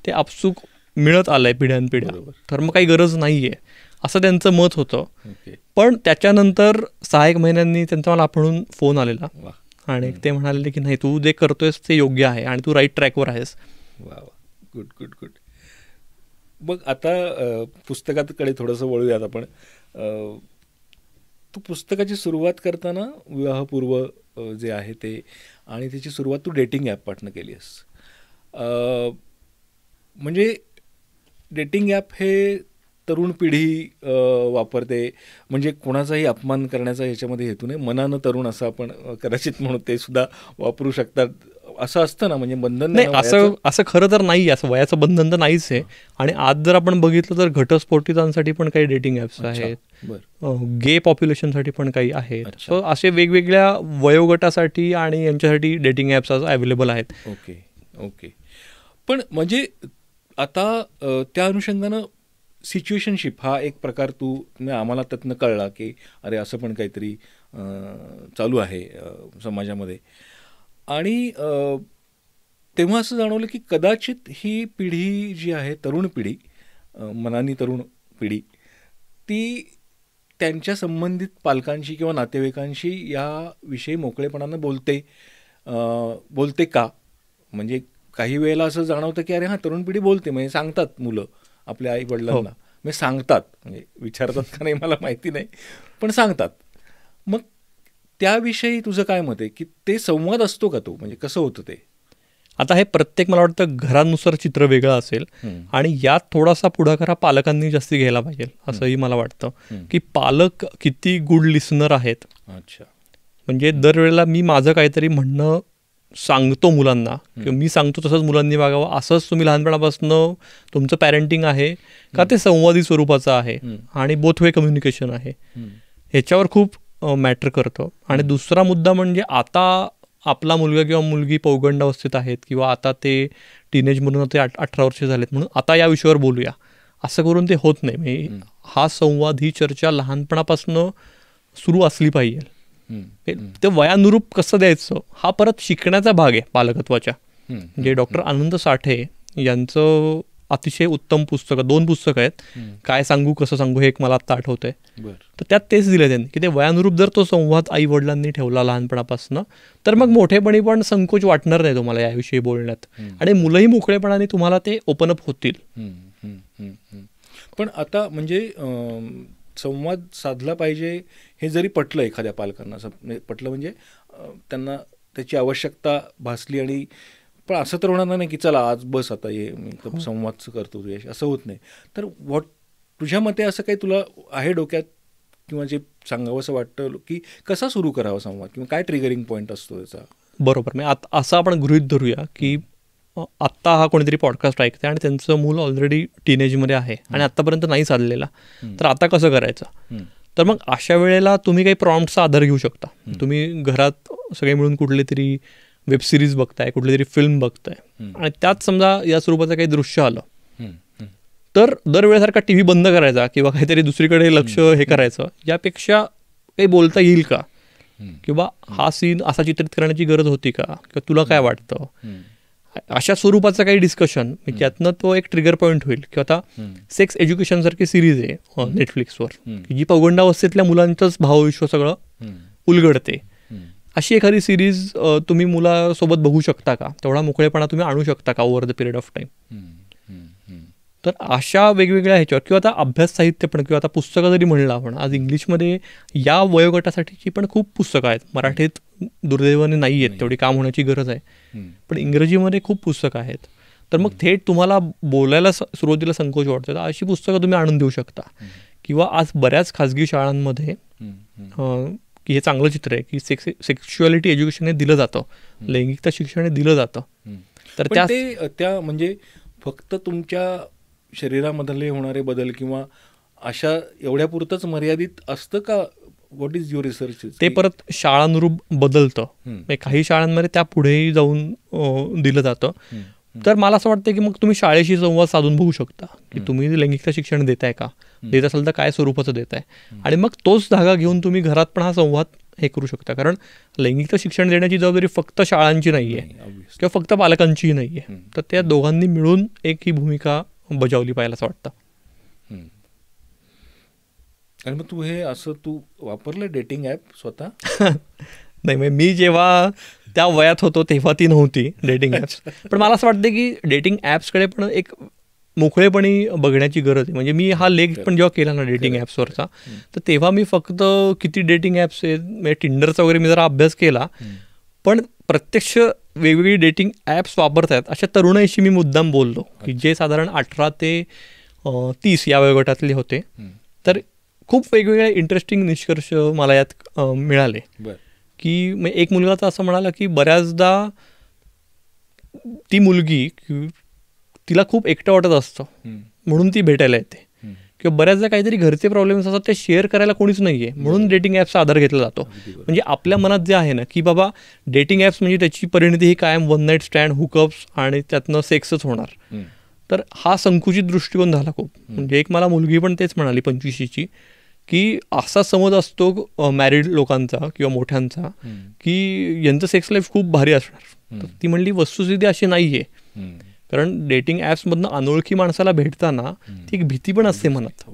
Speaker 1: ते आपसूक मिळत आलंय पिढ्यानपिढ्या, तर मग काही गरज नाही आहे असं त्यांचं मत होतं. पण त्याच्यानंतर 6-1 महिन्यांनी त्यांचा मला आपण फोन आलेला आणि ते म्हणाले की नाही, तू जे करतोयस ते योग्य आहे आणि तू राईट ट्रॅकवर आहेस.
Speaker 2: वा, गुड. मग आता पुस्तकाकडे थोडंसं वळूयात आपण. तू पुस्तकाची सुरुवात करताना विवाहपूर्व जे आहे ते आणि त्याची सुरुवात तू डेटिंग ॲपपासून केली आहेस. म्हणजे डेटिंग ॲप हे तरुण पिढी वापरते, म्हणजे कोणाचाही अपमान करण्याचा ह्याच्यामध्ये हेतू नाही, मनानं तरुण असं आपण कदाचित म्हणू, ते सुद्धा वापरू शकतात असं असतं ना, म्हणजे बंधन
Speaker 1: नाही. असं खरं तर नाही, असं वयाचं बंधन तर नाहीच आहे. आणि आज जर आपण बघितलं तर घटस्फोटितांसाठी पण काही डेटिंग ॲप्स आहेत, गे पॉप्युलेशनसाठी पण काही आहेत. सो असे वेगवेगळ्या वयोगटासाठी आणि यांच्यासाठी डेटिंग ॲप्स अवेलेबल आहेत.
Speaker 2: ओके. पण म्हणजे आता त्या अनुषंगानं सिच्युएशनशिप हा एक प्रकार आम्हाला त्यातनं कळला की अरे असं पण काहीतरी चालू आहे समाजामध्ये. आणि तेव्हा असं जाणवलं की कदाचित ही पिढी जी आहे, तरुण पिढी, मनानी तरुण पिढी, ती त्यांच्या संबंधित पालकांशी किंवा नातेवाईकांशी याविषयी मोकळेपणानं बोलते का. म्हणजे काही वेळेला असं जाणवतं की अरे हां, तरुण पिढी बोलते, म्हणजे सांगतात मुलं आपल्या आई वडिलांना, म्हणजे सांगतात, म्हणजे विचारतात का नाही मला माहिती नाही, पण सांगतात. मग त्याविषयी तुझं काय मत आहे की ते संवाद असतो का, तो म्हणजे कसं होतं ते.
Speaker 1: आता हे प्रत्येक मला वाटतं घरानुसार चित्र वेगळं असेल आणि यात थोडासा पुढाकार हा पालकांनी जास्ती घ्यायला पाहिजे असंही मला वाटतं. की पालक किती गुड लिसनर आहेत.
Speaker 2: अच्छा.
Speaker 1: म्हणजे दरवेळेला मी माझं काहीतरी म्हणणं सांगतो मुलांना किंवा मी सांगतो तसंच मुलांनी वागावं, असंच तुम्ही लहानपणापासून तुमचं पॅरेंटिंग आहे का ते संवादी स्वरूपाचं आहे आणि बोथ वे कम्युनिकेशन आहे, ह्याच्यावर खूप मॅटर करतं. आणि दुसरा मुद्दा म्हणजे आता आपला मुलगा किंवा मुलगी पौगंडावस्थेत आहेत किंवा आता ते टीनेजमधून ते 18 वर्ष झालेत म्हणून आता या विषयावर बोलूया असं करून ते होत नाही. म्हणजे हा संवाद, ही चर्चा लहानपणापासून सुरू असली पाहिजे. ते वयानुरूप कसं द्यायचं हा परत शिकण्याचा भाग आहे पालकत्वाच्या. म्हणजे डॉक्टर आनंद साठे यांचं अतिशय उत्तम पुस्तक, 2 पुस्तकं आहेत, काय सांगू कसं सांगू हे एक मला आत्ता आठवतंय. तर त्यात तेच दिलं त्यांनी की ते वयानुरूप जर तो संवाद आई वडिलांनी ठेवला लहानपणापासून तर मग मोठेपणी पण संकोच वाटणार नाही तुम्हाला याविषयी बोलण्यात आणि मुलंही मोकळेपणाने तुम्हाला ते ओपन अप होतील.
Speaker 2: पण आता म्हणजे संवाद साधला पाहिजे हे जरी पटलं एखाद्या पालकांना, पटलं म्हणजे त्यांना त्याची आवश्यकता भासली, आणि पण असं तर होणार नाही की चला आज बस आता ये संवाद करतो तुझ्याशी, असं होत नाही. तर तुझ्या मते असं काही तुला आहे डोक्यात किंवा जे सांगावं असं वाटतं की कसा सुरू करावा संवाद किंवा काय ट्रिगरिंग पॉईंट असतो त्याचा.
Speaker 1: बरोबर. मी असं आपण गृहीत धरूया की आत्ता हा कोणीतरी पॉडकास्ट ऐकते आणि त्यांचं मूल ऑलरेडी टीनेजमध्ये आहे आणि आत्तापर्यंत नाही चाललेला, तर आता कसं करायचं. तर मग अशा वेळेला तुम्ही काही प्रॉम्प्टचा आधार घेऊ शकता. तुम्ही घरात सगळे मिळून कुठले तरी वेब सिरीज बघताय, कुठली तरी फिल्म बघताय आणि त्यात समजा या स्वरूपाचं काही दृश्य आलं तर दरवेळेसारखा टी व्ही बंद करायचा किंवा काहीतरी दुसरीकडे लक्ष हे करायचं यापेक्षा काही बोलता येईल का, किंवा हा सीन असा चित्रित करण्याची गरज होती का, किंवा तुला काय वाटतं, अशा स्वरूपाचं काही डिस्कशन, त्यातनं तो एक ट्रिगर पॉईंट होईल. किंवा आता सेक्स एज्युकेशन सारखी सिरीज आहे नेटफ्लिक्सवर की जी पौगंडावस्थेतल्या मुलांचंच भावविश्व सगळं उलगडते. अशी एखादी सिरीज तुम्ही मुलासोबत बघू शकता का, तेवढा मोकळेपणा तुम्ही आणू शकता का over the period of time. तर अशा वेगवेगळ्या ह्याच्यावर, किंवा आता अभ्यास साहित्य पण, किंवा आता पुस्तकं जरी म्हणलं आपण, आज इंग्लिशमध्ये या वयोगटासाठीची पण खूप पुस्तकं आहेत. मराठीत दुर्दैवाने नाही आहेत, तेवढी काम होण्याची गरज आहे, पण इंग्रजीमध्ये खूप पुस्तकं आहेत. तर मग थेट तुम्हाला बोलायला सुरुवातीला संकोच वाटतो तर अशी पुस्तकं तुम्ही आणून देऊ शकता. किंवा आज बऱ्याच खाजगी शाळांमध्ये की हे चांगलं चित्र आहे की सेक्शुअलिटी एज्युकेशन हे दिलं जातं, लैंगिकता शिक्षण हे दिलं जातं. तर
Speaker 2: त्या म्हणजे फक्त तुमच्या शरीरामधले होणारे बदल किंवा अशा एवढ्यापुरतंच मर्यादित असतं का? What is your research?
Speaker 1: ते परत शाळानुरूप बदलतं. काही शाळांमध्ये त्या पुढेही जाऊन दिलं जातं. तर मला असं वाटतं की मग तुम्ही शाळेशी संवाद साधून बघू शकता की तुम्ही लैंगिकता शिक्षण देताय का, देत असेल तर काय स्वरूपाचं देताय, आणि मग तोच धागा घेऊन तुम्ही घरात पण हा संवाद हे करू शकता. कारण लैंगिकता शिक्षण देण्याची जबाबदारी फक्त शाळांची नाही आहे किंवा फक्त पालकांचीही नाही आहे. तर त्या दोघांनी मिळून एक ही भूमिका बजावली पाहिजे असं वाटतं.
Speaker 2: आणि मग तू वापरलं डेटिंग ॲप स्वतः?
Speaker 1: नाही, म्हणजे मी जेव्हा त्या वयात होतो तेव्हा ती नव्हती डेटिंग ॲप्स. पण मला असं वाटतं की डेटिंग ॲप्सकडे पण एक मोकळेपणी बघण्याची गरज आहे. म्हणजे मी हा लेख पण जेव्हा केला ना डेटिंग ॲप्सवरचा, तर तेव्हा मी फक्त किती डेटिंग ॲप्स आहेत, म्हणजे टिंडरचा वगैरे मी जरा अभ्यास केला, पण प्रत्यक्ष वेगवेगळी डेटिंग ॲप्स वापरतायत अशा तरुणाईशी मी मुद्दाम बोललो की जे साधारण 18 ते 30 या वयोगटातले होते. तर खूप वेगवेगळे इंटरेस्टिंग निष्कर्ष मला यात मिळाले. की एक मुलगा तर असं म्हणाला की बऱ्याचदा ती मुलगी तिला खूप एकटं वाटत असतं म्हणून ती भेटायला येते, किंवा बऱ्याचदा काहीतरी घरचे प्रॉब्लेम्स असतात ते शेअर करायला कोणीच नाही आहे म्हणून डेटिंग ॲप्सचा आधार घेतला जातो. म्हणजे आपल्या मनात जे आहे ना की बाबा डेटिंग ॲप्स म्हणजे त्याची परिणती ही कायम वन नाईट स्टँड, हुकअप्स आणि त्यातनं सेक्सच होणार. तर हा संकुचित दृष्टिकोन झाला खूप. म्हणजे एक मला मुलगी पण तेच म्हणाली 25ची की असा समज असतो मॅरिड लोकांचा किंवा मोठ्यांचा की यांचं सेक्स लाईफ खूप भारी असणार. तर ती म्हणली वस्तुस्थिती अशी नाही आहे. कारण डेटिंग ॲप्समधनं अनोळखी माणसाला भेटताना ती एक भीती पण असते मनात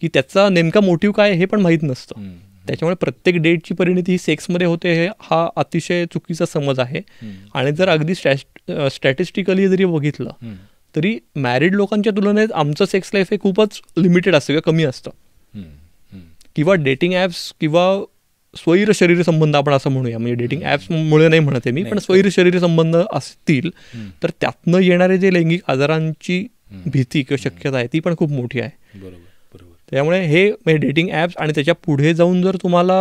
Speaker 1: की त्याचा नेमका मोटिव्ह काय हे पण माहीत नसतं. त्याच्यामुळे प्रत्येक डेटची परिणती ही सेक्समध्ये होते हे हा अतिशय चुकीचा समज आहे. आणि जर अगदी स्टॅटिस्टिकली जरी बघितलं तरी मॅरिड लोकांच्या तुलनेत आमचं सेक्स लाईफ हे खूपच लिमिटेड असतं किंवा कमी असतं. किंवा डेटिंग ॲप्स किंवा स्वैर शरीर संबंध आपण असं म्हणूया, म्हणजे डेटिंग ॲप्समुळे नाही म्हणते मी, पण स्वैर शरीर संबंध असतील तर त्यातनं येणारे जे लैंगिक आजारांची भीती किंवा शक्यता आहे ती पण खूप मोठी आहे. त्यामुळे हे डेटिंग ॲप्स आणि त्याच्या पुढे जाऊन जर तुम्हाला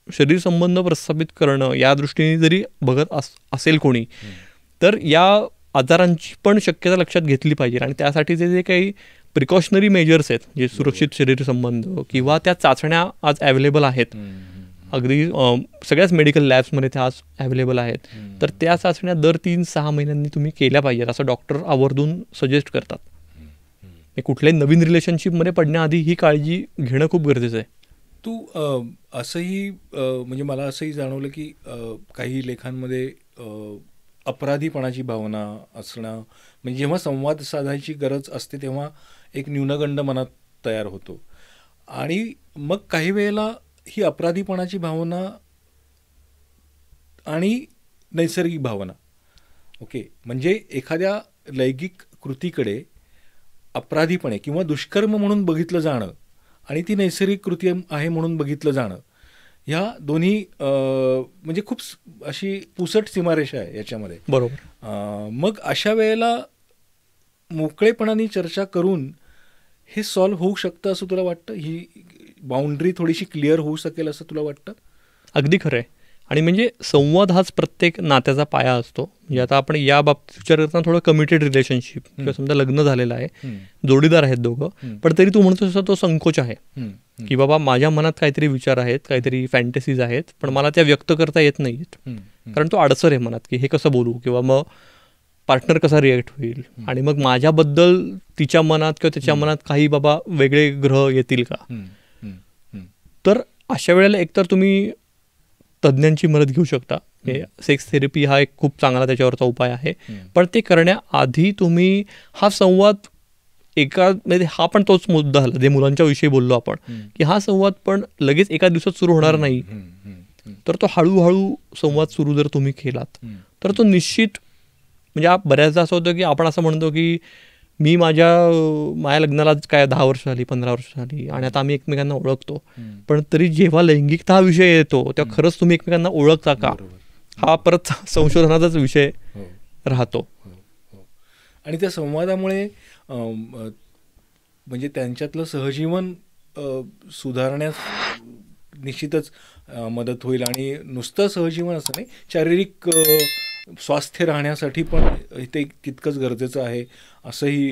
Speaker 1: शरीर संबंध प्रस्थापित करणं या दृष्टीने जरी बघत असेल कोणी, तर या आजारांची पण शक्यता लक्षात घेतली पाहिजे. आणि त्यासाठीचे जे काही प्रिकॉशनरी मेजर्स आहेत, जे सुरक्षित शरीर संबंध किंवा त्या चाचण्या आज अवेलेबल आहेत, अगदी सगळ्याच मेडिकल लॅब्समध्ये त्या आज अवेलेबल आहेत, तर त्या चाचण्या दर 3-6 महिन्यांनी तुम्ही केल्या पाहिजेत असं डॉक्टर आवर्जून सजेस्ट करतात. कुठल्याही नवीन रिलेशनशिपमध्ये पडण्याआधी ही काळजी घेणं खूप गरजेचं आहे.
Speaker 2: तू असंही म्हणजे मला असंही जाणवलं की काही लेखांमध्ये अपराधीपणाची भावना असणं, म्हणजे जेव्हा संवाद साधायची गरज असते तेव्हा एक न्यूनगंड मनात तयार होतो, आणि मग काही वेळेला ही अपराधीपणाची भावना आणि नैसर्गिक भावना, ओके, म्हणजे एखाद्या लैंगिक कृतीकडे अपराधीपणे किंवा दुष्कर्म म्हणून बघितलं जाणं आणि ती नैसर्गिक कृती आहे म्हणून बघितलं जाणं, ह्या दोन्ही म्हणजे खूप अशी पुसट सीमारेषा आहे याच्यामध्ये.
Speaker 1: बरोबर.
Speaker 2: मग अशा वेळेला मोकळेपणाने चर्चा करून हे सॉल्व्ह होऊ शकतं असं तुला वाटतं? ही बाउंड्री थोडीशी क्लिअर होऊ शकेल असं तुला वाटतं?
Speaker 1: अगदी खरं आहे. आणि म्हणजे संवाद हाच प्रत्येक नात्याचा पाया असतो. म्हणजे आता आपण या बाबतीत विचार करताना थोडं कमिटेड रिलेशनशिप किंवा समजा लग्न झालेलं आहे, जोडीदार आहेत दोघं, पण तरी तू म्हणतो तसं तो संकोच आहे की बाबा माझ्या मनात काहीतरी विचार आहेत, काहीतरी फॅन्टसीज आहेत, पण मला त्या व्यक्त करता येत नाहीत कारण तो अडसर आहे मनात की हे कसं बोलू, किंवा मग पार्टनर कसा रिॲक्ट होईल, आणि मग माझ्याबद्दल तिच्या मनात किंवा त्याच्या मनात काही बाबा वेगळे ग्रह येतील का. तर अशा वेळेला एकतर तुम्ही तज्ज्ञांची मदत घेऊ शकता. सेक्स थेरपी हा एक खूप चांगला त्याच्यावरचा उपाय आहे, पण ते करण्याआधी तुम्ही हा संवाद म्हणजे हा पण तोच मुद्दा झाला जे मुलांच्या विषयी बोललो आपण, की हा संवाद पण लगेच एका दिवसात सुरू होणार नाही. तर तो हळूहळू संवाद सुरू जर तुम्ही केलात तर तो निश्चित, म्हणजे बऱ्याचदा असं होतं की आपण असं म्हणतो की मी माझ्या लग्नाला काय 10 वर्ष झाली, 15 वर्ष झाली, आणि आता आम्ही एकमेकांना ओळखतो, पण तरी जेव्हा लैंगिकता हा विषय येतो तेव्हा खरंच तुम्ही एकमेकांना ओळखता का, हा परत संशोधनाचाच विषय राहतो.
Speaker 2: आणि त्या संवादामुळे म्हणजे त्यांच्यातलं सहजीवन सुधारण्यास निश्चितच मदत होईल. आणि नुसतं सहजीवन असं नाही, शारीरिक स्वास्थ्य राहण्यासाठी पण ते तितकंच गरजेचं आहे असंही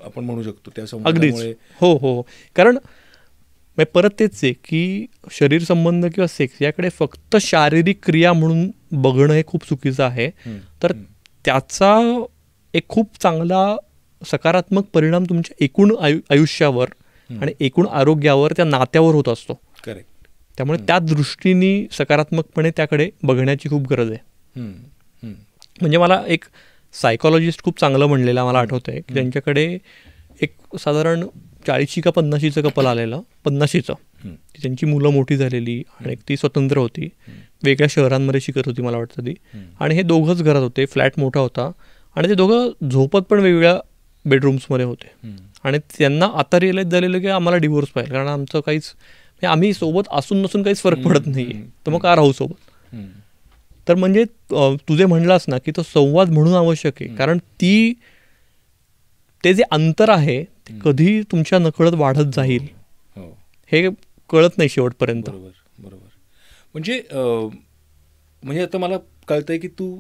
Speaker 2: आपण म्हणू शकतो त्या संवादामुळे.
Speaker 1: हो, कारण परत तेच आहे की शरीर संबंध किंवा सेक्स याकडे फक्त शारीरिक क्रिया म्हणून बघणं हे खूप चुकीचं आहे. तर त्याचा एक खूप चांगला सकारात्मक परिणाम तुमच्या एकूण आयुष्यावर आणि एकूण आरोग्यावर, त्या नात्यावर होत असतो.
Speaker 2: करेक्ट.
Speaker 1: त्यामुळे त्या दृष्टीने सकारात्मकपणे त्याकडे बघण्याची खूप गरज आहे. म्हणजे मला एक सायकॉलॉजिस्ट खूप चांगलं म्हणलेलं मला आठवतं आहे की त्यांच्याकडे एक साधारण 40 का 50चं कपल आलेलं, 50चं. त्यांची मुलं मोठी झालेली आणि ती स्वतंत्र होती, वेगळ्या शहरांमध्ये शिकत होती मला वाटतं ती, आणि हे दोघंच घरात होते, फ्लॅट मोठा होता, आणि ते दोघं झोपत पण वेगवेगळ्या बेडरूम्समध्ये होते. आणि त्यांना आता रिअलाइज झालेलं की आम्हाला डिवोर्स पाहिजे, कारण आमचं काहीच, आम्ही सोबत असून नसून काहीच फरक पडत नाही आहे, तर मग का राहू सोबत. तर म्हणजे तुझे म्हणलास ना की तो संवाद म्हणून आवश्यक आहे, कारण ते जे अंतर आहे ते कधी तुमच्या नकळत वाढत जाईल हे कळत नाही शेवटपर्यंत.
Speaker 2: बरोबर. म्हणजे आता मला कळतंय की तू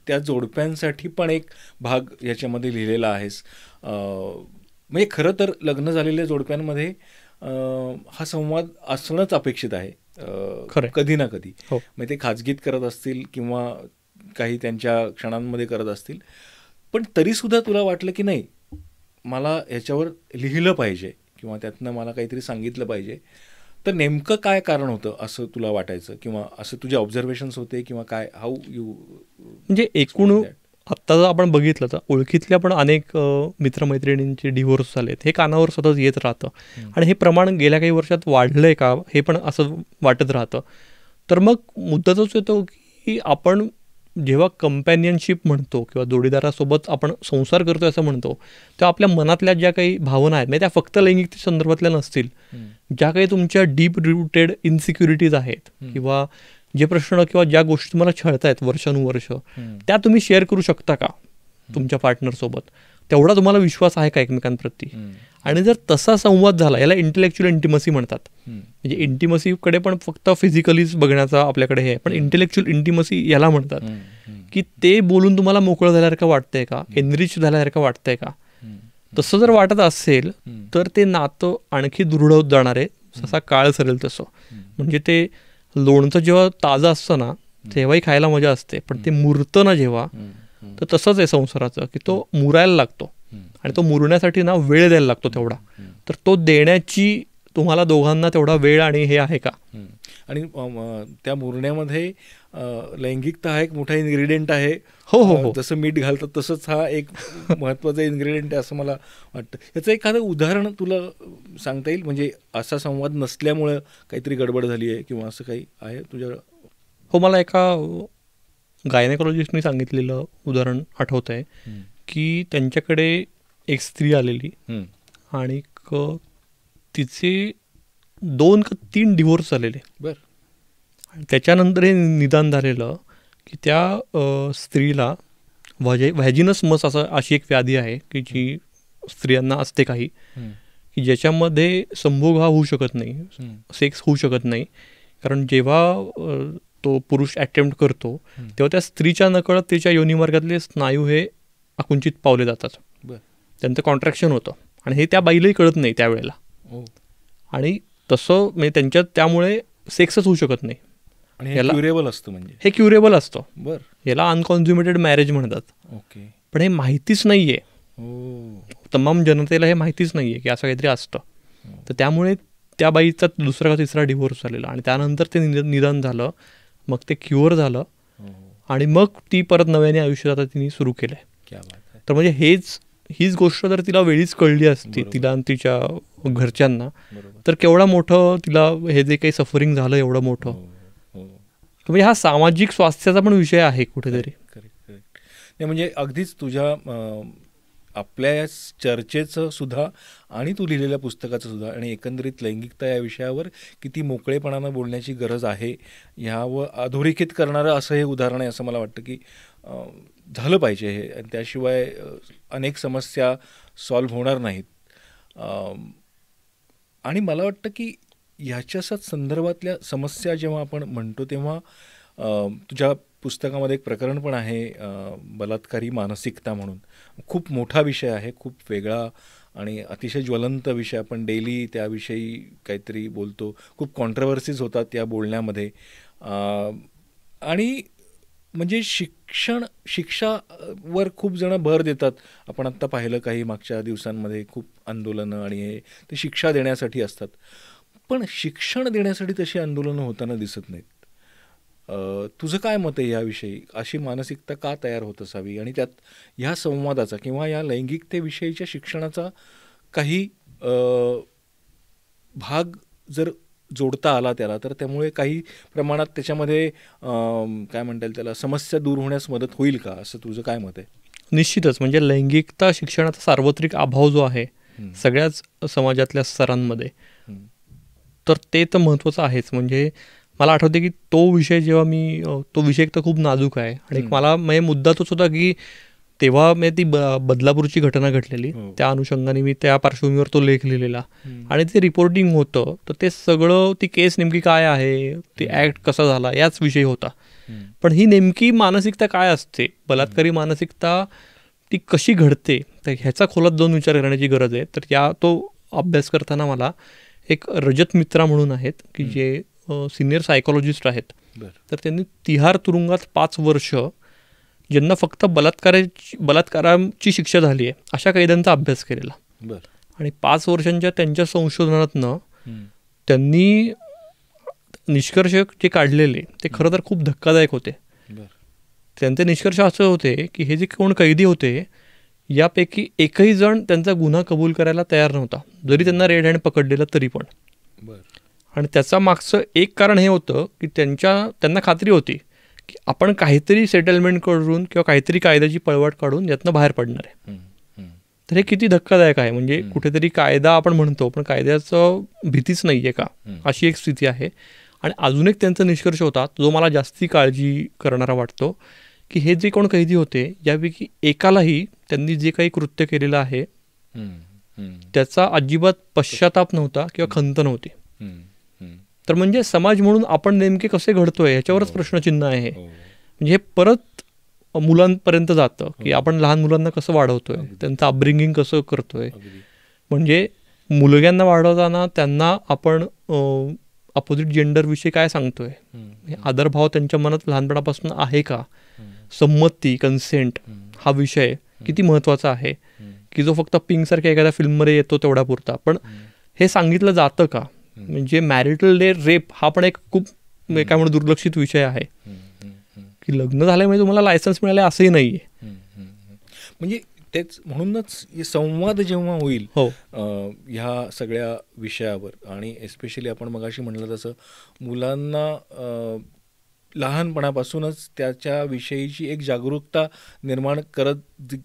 Speaker 2: त्या जोडप्यांसाठी पण एक भाग याच्यामध्ये लिहिलेला आहेस. म्हणजे खरं तर लग्न झालेल्या जोडप्यांमध्ये हा संवाद असणंच अपेक्षित आहे कधी ना कधी. म्हणजे ते खाजगीत करत असतील किंवा काही त्यांच्या क्षणांमध्ये करत असतील, पण तरीसुद्धा तुला वाटलं की नाही मला ह्याच्यावर लिहिलं पाहिजे किंवा त्यातनं मला काहीतरी सांगितलं पाहिजे, तर नेमकं काय कारण होतं असं तुला वाटायचं, किंवा असं तुझे ऑब्झर्वेशन्स होते, किंवा काय, हाऊ यू.
Speaker 1: म्हणजे एकूण आत्ता जर आपण बघितलं तर ओळखीतल्या पण अनेक मित्रमैत्रिणींचे डिव्होर्स झालेत, हे कानावर सतत येत राहतं, आणि हे प्रमाण गेल्या काही वर्षात वाढलं आहे का हे पण असं वाटत राहतं. तर मग मुद्दाच येतो की आपण जेव्हा कंपॅनियनशिप म्हणतो किंवा जोडीदारासोबत आपण संसार करतो असं म्हणतो, तेव्हा आपल्या मनातल्या ज्या काही भावना आहेत, म्हणजे त्या फक्त लैंगिक संदर्भातल्या नसतील, ज्या काही तुमच्या डीप रूटेड इन्सिक्युरिटीज आहेत किंवा जे प्रश्न किंवा ज्या गोष्टी तुम्हाला छळत आहेत वर्षानुवर्ष, त्या तुम्ही शेअर करू शकता का तुमच्या पार्टनरसोबत, तेवढा तुम्हाला विश्वास आहे का एकमेकांप्रती. आणि जर तसा संवाद झाला, याला इंटेलेक्च्युअल इंटिमसी म्हणतात. म्हणजे इंटिमसीकडे पण फक्त फिजिकलीच बघण्याचा आपल्याकडे हे, पण इंटेलेक्च्युअल इंटिमसी याला म्हणतात की ते बोलून तुम्हाला मोकळं झाल्यासारखं वाटतंय का, एनरिच झाल्यासारखं वाटतंय का. तसं जर वाटत असेल तर ते नातं आणखी दृढ होत जाणार आहे जसा काळ सरेल तसं. म्हणजे ते लोणचं जेव्हा ताजं असतं ना तेव्हाही खायला मजा असते, पण ते मुरतं ना जेव्हा, तर तसंच आहे संसाराचं की तो मुरायला लागतो, आणि तो मुरण्यासाठी ना वेळ द्यायला लागतो तेवढा. तर तो देण्याची तुम्हाला दोघांना तेवढा वेळ आणि हे आहे का.
Speaker 2: आणि त्या मुरण्यामध्ये लैंगिकता हा एक मोठा इन्ग्रेडियंट आहे.
Speaker 1: हो,
Speaker 2: जसं मीठ घालतात तसंच हा एक महत्त्वाचा इन्ग्रेडियंट आहे असं मला वाटतं. याचं एखादं उदाहरण तुला सांगता येईल, म्हणजे असा संवाद नसल्यामुळं काहीतरी गडबड झाली आहे किंवा असं काही आहे तुझ्याकडं?
Speaker 1: हो, मला एका गायनेकॉलॉजिस्टनी सांगितलेलं उदाहरण आठवत आहे की त्यांच्याकडे एक स्त्री आलेली आणि तिचे 2 का 3 डिव्होर्स झालेले. आणि त्याच्यानंतर हे निदान झालेलं की त्या स्त्रीला व्हॅजिनस मस अशी एक व्याधी आहे की जी स्त्रियांना असते काही, की ज्याच्यामध्ये संभोग हा होऊ शकत नाही, सेक्स होऊ शकत नाही, कारण जेव्हा तो पुरुष अटेम्प्ट करतो तेव्हा त्या स्त्रीच्या नकळत तिच्या योनिमार्गातले स्नायू हे आकुंचित पावले जातात, त्यांचं कॉन्ट्रॅक्शन होतं आणि हे त्या बाईलाही कळत नाही त्यावेळेला. आणि तसं म्हणजे त्यांच्यात त्यामुळे सेक्सच होऊ शकत नाही.
Speaker 2: याला क्युरेबल असतं, म्हणजे
Speaker 1: हे क्युरेबल असतं.
Speaker 2: बरं,
Speaker 1: याला अनकॉन्झ्युमेटेड मॅरेज म्हणतात.
Speaker 2: ओके.
Speaker 1: पण हे माहितीच नाहीये, तमाम जनतेला हे माहितीच नाहीये की असं काहीतरी असतं. तर त्यामुळे त्या बाईचा दुसरा का तिसरा डिव्होर्स झालेला आणि त्यानंतर ते निधन झालं, मग ते क्युअर झालं आणि मग ती परत नव्याने आयुष्य आता तिने सुरू केलंय. तर म्हणजे हीच गोष्ट जर तिला वेळीच कळली असती, तिला आणि तिच्या घरच्यांना, तर केवढं मोठं तिला हे जे काही सफरिंग झालं एवढं मोठं. म्हणजे हा सामाजिक स्वास्थ्याचा पण विषय आहे कुठेतरी.
Speaker 2: नाही म्हणजे अगदीच तुझ्या आपल्या चर्चेचं सुद्धा आणि तू लिहिलेल्या पुस्तकाचं सुद्धा आणि एकंदरीत लैंगिकता या विषयावर किती मोकळेपणानं बोलण्याची गरज आहे ह्यावर अधोरेखित करणारं असं हे उदाहरण आहे, असं मला वाटतं की झालं पाहिजे हे. आणि त्याशिवाय अनेक समस्या सॉल्व्ह होणार नाहीत. आणि मला वाटतं की ह्याच्या संदर्भातल्या समस्या जेव्हा आपण म्हणतो तेव्हा तुझ्या पुस्तकामध्ये एक प्रकरण पण आहे, बलात्कारी मानसिकता म्हणून. खूप मोठा विषय आहे, खूप वेगळा आणि अतिशय ज्वलंत विषय. आपण डेली त्याविषयी काहीतरी बोलतो, खूप कॉन्ट्रोवर्सीज होतात या बोलण्यामध्ये. आणि म्हणजे शिक्षावर खूप जण भर देतात. आपण आत्ता पाहिलं काही मागच्या दिवसांमध्ये खूप आंदोलनं आणि हे ते शिक्षा देण्यासाठी असतात, पण शिक्षण देण्यासाठी तशी आंदोलनं होताना दिसत नाहीत. तुझं काय मत आहे याविषयी? अशी मानसिकता का तयार होत असावी आणि त्यात ह्या संवादाचा किंवा या लैंगिकतेविषयीच्या शिक्षणाचा काही भाग जर जोडता आला त्याला, तर त्यामुळे काही प्रमाणात त्याच्यामध्ये काय म्हणता येईल त्याला, समस्या दूर होण्यास मदत होईल का, असं तुझं काय मत आहे?
Speaker 1: निश्चितच. म्हणजे लैंगिकता शिक्षणाचा सार्वत्रिक अभाव जो आहे सगळ्याच समाजातल्या स्तरांमध्ये, तर ते तर महत्त्वाचं आहेच. म्हणजे मला आठवते की तो विषय जेव्हा मी तो विषय एक तर खूप नाजूक आहे आणि मला म्हणजे मुद्दा तोच होता की तेव्हा मी ती बदलापूरची घटना घडलेली, त्या अनुषंगाने मी त्या पार्श्वभूमीवर तो लेख लिहिलेला आणि ते रिपोर्टिंग होतं. तर ते सगळं ती केस नेमकी काय आहे, ती ॲक्ट कसा झाला याच विषयी होता. पण ही नेमकी मानसिकता काय असते, बलात्कारी मानसिकता ती कशी घडते, तर ह्याचा खोलात जाऊन विचार करण्याची गरज आहे. तर तो अभ्यास करताना मला एक रजत मित्रा म्हणून आहेत की जे सिनियर सायकोलॉजिस्ट आहेत, तर त्यांनी तिहार तुरुंगात 5 वर्ष ज्यांना फक्त बलात्काराची शिक्षा झाली आहे अशा कैद्यांचा अभ्यास केलेला. आणि 5 वर्षांच्या त्यांच्या संशोधनातनं त्यांनी निष्कर्ष जे काढलेले ते खरं तर खूप धक्कादायक होते. त्यांचे निष्कर्ष असे होते की हे जे कोण कैदी होते यापैकी एकही जण त्यांचा गुन्हा कबूल करायला तयार नव्हता, जरी त्यांना रेड हँड पकडलेलं तरी पण. आणि त्याचा मागचं एक कारण हे होतं की त्यांना खात्री होती की आपण काहीतरी सेटलमेंट करून किंवा काहीतरी कायद्याची पळवाट काढून यातनं बाहेर पडणार आहे. तर हे किती धक्कादायक आहे. म्हणजे कुठेतरी कायदा आपण म्हणतो पण कायद्याचं भीतीच नाही आहे का, अशी एक स्थिती आहे. आणि अजून एक त्यांचा निष्कर्ष होता जो मला जास्ती काळजी करणारा वाटतो की हे जे कोण कैदी होते यापैकी एकालाही त्यांनी जे काही कृत्य केलेलं आहे त्याचा अजिबात पश्चाताप नव्हता किंवा खंत नव्हती. तर म्हणजे समाज म्हणून आपण नेमके कसे घडतोय ह्याच्यावरच प्रश्नचिन्ह आहे. म्हणजे हे परत मुलांपर्यंत जातं की आपण लहान मुलांना कसं वाढवतोय, त्यांचं अपब्रिंगिंग कसं करतोय. म्हणजे मुलग्यांना वाढवताना त्यांना आपण अपोजिट जेंडरविषयी काय सांगतोय, आदरभाव त्यांच्या मनात लहानपणापासून आहे का, संमती कन्सेंट हा विषय किती महत्त्वाचा आहे की जो फक्त पिंकसारख्या एखाद्या फिल्ममध्ये येतो तेवढा पुरता, पण हे सांगितलं जातं का. म्हणजे मॅरिटल रेप हा पण एक खूप काय म्हणून दुर्लक्षित विषय आहे की लग्न झाल्यामुळे तुम्हाला लायसन्स मिळाले असंही नाही आहे.
Speaker 2: म्हणजे तेच म्हणूनच संवाद जेव्हा होईल ह्या सगळ्या विषयावर आणि एस्पेशली आपण मगाशी म्हणलं तसं मुलांना लहानपणापासूनच त्याच्याविषयीची एक जागरूकता निर्माण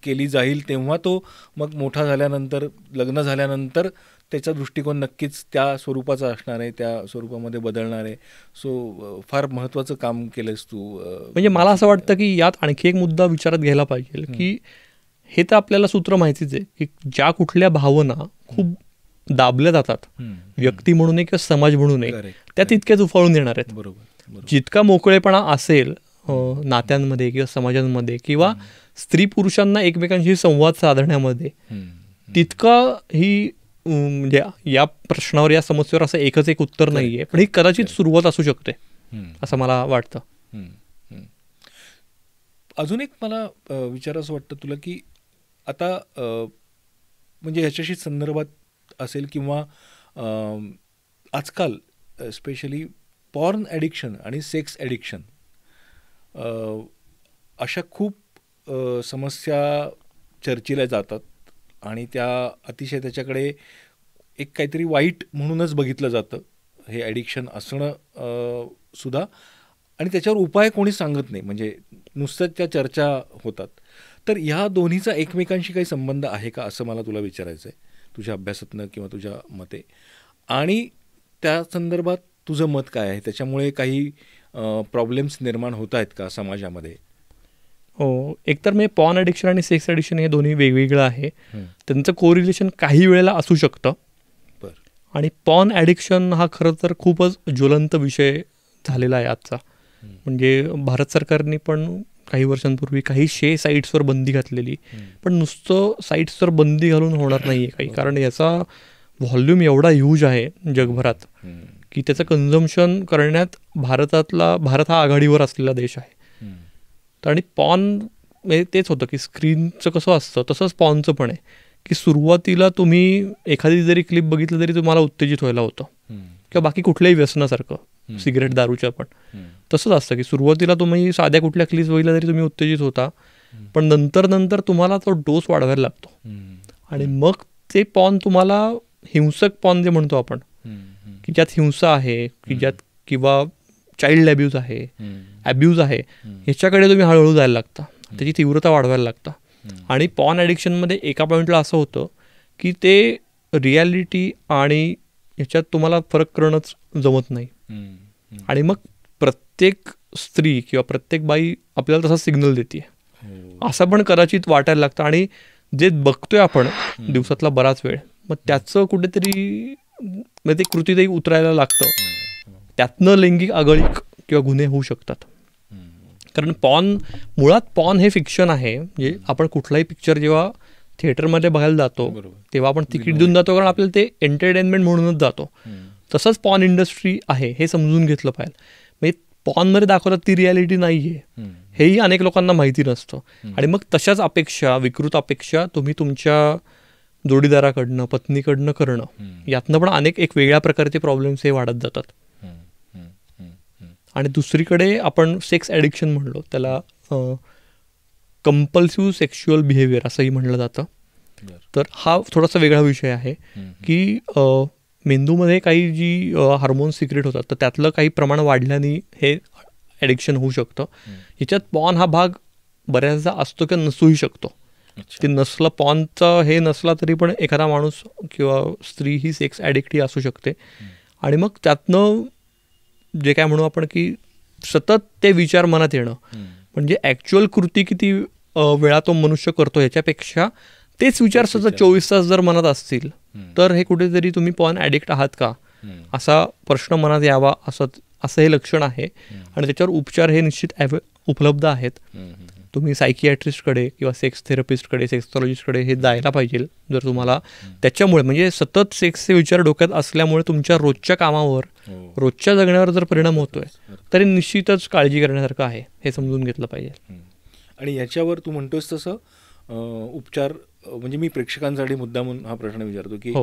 Speaker 2: केली जाईल, तेव्हा तो मग मोठा झाल्यानंतर लग्न झाल्यानंतर त्याचा दृष्टिकोन नक्कीच त्या स्वरूपाचा असणार आहे, त्या स्वरूपामध्ये बदलणार आहे. सो फार महत्त्वाचं काम केलंस तू.
Speaker 1: म्हणजे मला असं वाटतं की यात आणखी एक मुद्दा विचारात घ्यायला पाहिजे की हे तर आपल्याला सूत्र माहितीच आहे की ज्या कुठल्या भावना खूप दाबल्या जातात व्यक्ती म्हणून किंवा समाज म्हणून त्या तितक्याच उफाळून येणार आहेत.
Speaker 2: बरोबर.
Speaker 1: जितका मोकळेपणा असेल नात्यांमध्ये किंवा समाजांमध्ये किंवा स्त्री पुरुषांना एकमेकांशी संवाद साधण्यामध्ये, तितका ही म्हणजे या प्रश्नावर, या समस्येवर असं एकच एक उत्तर नाहीये, पण ही कदाचित सुरुवात असू शकते असं मला वाटतं.
Speaker 2: अजून एक मला विचारायचं वाटतं तुला की आता म्हणजे ह्याच्याशी संदर्भात असेल किंवा आजकाल स्पेशली पॉर्न ॲडिक्शन आणि सेक्स ॲडिक्शन अशा खूप समस्या चर्चेला जातात आणि त्या अतिशय त्याच्याकडे एक काहीतरी वाईट म्हणूनच बघितलं जातं हे ॲडिक्शन असणं सुद्धा, आणि त्याच्यावर उपाय कोणी सांगत नाही, म्हणजे नुसत्याच त्या चर्चा होतात. तर ह्या दोन्हीचा एकमेकांशी काही संबंध आहे का असं मला तुला विचारायचं आहे तुझ्या अभ्यासातनं किंवा तुझ्या मते, आणि त्या संदर्भात तुझं मत काय आहे, त्याच्यामुळे काही प्रॉब्लेम्स निर्माण होत आहेत का समाजामध्ये?
Speaker 1: हो, एकतर म्हणजे पॉर्न ॲडिक्शन आणि सेक्स ॲडिक्शन हे दोन्ही वेगवेगळं आहे. त्यांचं कोरिलेशन काही वेळेला असू शकतं. आणि पॉर्न ॲडिक्शन हा खरं तर खूपच ज्वलंत विषय झालेला आहे आजचा. म्हणजे भारत सरकारने पण काही वर्षांपूर्वी काही साईट्सवर बंदी घातलेली, पण नुसतं साईट्सवर बंदी घालून होणार नाही आहे काही, कारण याचा व्हॉल्यूम एवढा ह्यूज आहे जगभरात की त्याचं कन्झम्शन करण्यात भारत हा आघाडीवर असलेला देश आहे. आणि पॉर्न तेच होतं की स्क्रीनचं कसं असतं तसंच पॉर्नचं पण आहे की सुरुवातीला तुम्ही एखादी जरी क्लिप बघितलं तरी तुम्हाला उत्तेजित व्हायला होतं, किंवा बाकी कुठल्याही व्यसनासारखं सिगरेट दारूच्या पण तसंच असतं की सुरुवातीला तुम्ही साध्या कुठल्या क्लिप्स बघितल्या तरी तुम्ही उत्तेजित होता, पण नंतर तुम्हाला तो डोस वाढवायला लागतो आणि मग ते पॉर्न तुम्हाला हिंसक पॉर्न जे म्हणतो आपण की ज्यात हिंसा आहे, की ज्यात किंवा चाइल्ड ॲब्यूज आहे, ॲब्यूज आहे, ह्याच्याकडे तुम्ही हळूहळू जायला लागता, त्याची तीव्रता वाढवायला लागता. आणि पॉर्न ॲडिक्शनमध्ये एका पॉईंटला असं होतं की ते रिॲलिटी आणि ह्याच्यात तुम्हाला फरक करणंच जमत नाही, आणि मग प्रत्येक स्त्री किंवा प्रत्येक बाई आपल्याला तसा सिग्नल देते असं पण कदाचित वाटायला लागतं. आणि जे बघतोय आपण दिवसातला बराच वेळ, मग त्याचं कुठेतरी ते कृतीतही उतरायला लागतं, त्यातनं लैंगिक आगळीक किंवा गुन्हे होऊ शकतात. कारण मुळात पॉर्न हे फिक्शन आहे. म्हणजे आपण कुठलाही पिक्चर जेव्हा थिएटरमध्ये बघायला जातो तेव्हा आपण तिकीट देऊन जातो, कारण आपल्याला ते एंटरटेनमेंट म्हणूनच जातो. तसंच पॉर्न इंडस्ट्री आहे हे समजून घेतलं पाहिजे. म्हणजे पॉर्नमध्ये दाखवतात ती रियालिटी नाही आहे हेही अनेक लोकांना माहिती नसतं, आणि मग तशाच अपेक्षा, विकृत अपेक्षा तुम्ही तुमच्या जोडीदाराकडनं, पत्नीकडनं करणं, यातनं पण अनेक एक वेगळ्या प्रकारचे प्रॉब्लेम्स हे वाढत जातात. आणि दुसरीकडे आपण सेक्स ॲडिक्शन म्हणलो, त्याला कंपल्सिव्ह सेक्शुअल बिहेवियर असंही म्हणलं जातं. तर हा थोडासा वेगळा विषय आहे की मेंदूमध्ये काही जी हार्मोन्स सिक्रेट होतात तर त्यातलं काही प्रमाण वाढल्याने हे ॲडिक्शन होऊ शकतं. ह्याच्यात पॉर्न हा भाग बऱ्याचदा असतो किंवा नसूही शकतो. ते नसलं, पॉर्नचं हे नसला तरी पण एखादा माणूस किंवा स्त्री ही सेक्स ॲडिक्ट असू शकते. आणि मग त्यातनं जे काय म्हणू आपण की सतत ते विचार मनात येणं, म्हणजे ॲक्च्युअल कृती किती वेळा तो मनुष्य करतो ह्याच्यापेक्षा तेच विचार सतत 24 तास जर मनात असतील तर हे कुठेतरी तुम्ही पॉर्न ॲडिक्ट आहात का असा प्रश्न मनात यावा, असं हे लक्षण आहे. आणि त्याच्यावर उपचार हे निश्चित उपलब्ध आहेत. तुम्ही सायकियाट्रिस्टकडे किंवा सेक्स थेरपिस्टकडे, सेक्सॉलॉजिस्टकडे हे जायला पाहिजे जर तुम्हाला त्याच्यामुळे, म्हणजे सतत सेक्सचे विचार डोक्यात असल्यामुळे तुमच्या रोजच्या कामावर, रोजच्या जगण्यावर जर परिणाम होतोय तरी निश्चितच काळजी करण्यासारखं आहे, हे समजून घेतलं पाहिजे.
Speaker 2: आणि याच्यावर तू म्हणतोस तसं उपचार, म्हणजे मी प्रेक्षकांसाठी मुद्दा म्हणून हा प्रश्न विचारतो की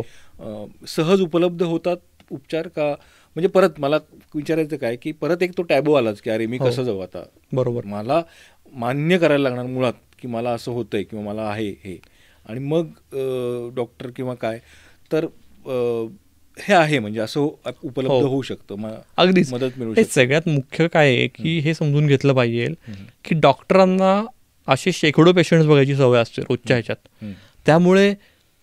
Speaker 2: सहज उपलब्ध होतात उपचार का? म्हणजे परत मला विचारायचं काय की परत एक तो टॅबू आलाच की अरे मी कसं जाऊ आता,
Speaker 1: बरोबर,
Speaker 2: मला मान्य करायला लागणार मुळात की मला असं होतंय किंवा मला आहे हे, आणि मग डॉक्टर किंवा काय तर हे आहे म्हणजे असं उपलब्ध होऊ शकतं,
Speaker 1: अगदीच
Speaker 2: मदत मिळू शकते.
Speaker 1: सगळ्यात मुख्य काय आहे की हे समजून घेतलं पाहिजे की डॉक्टरांना असे शेकडो पेशंट्स बघायची सवय असते रोजच्या ह्याच्यात, त्यामुळे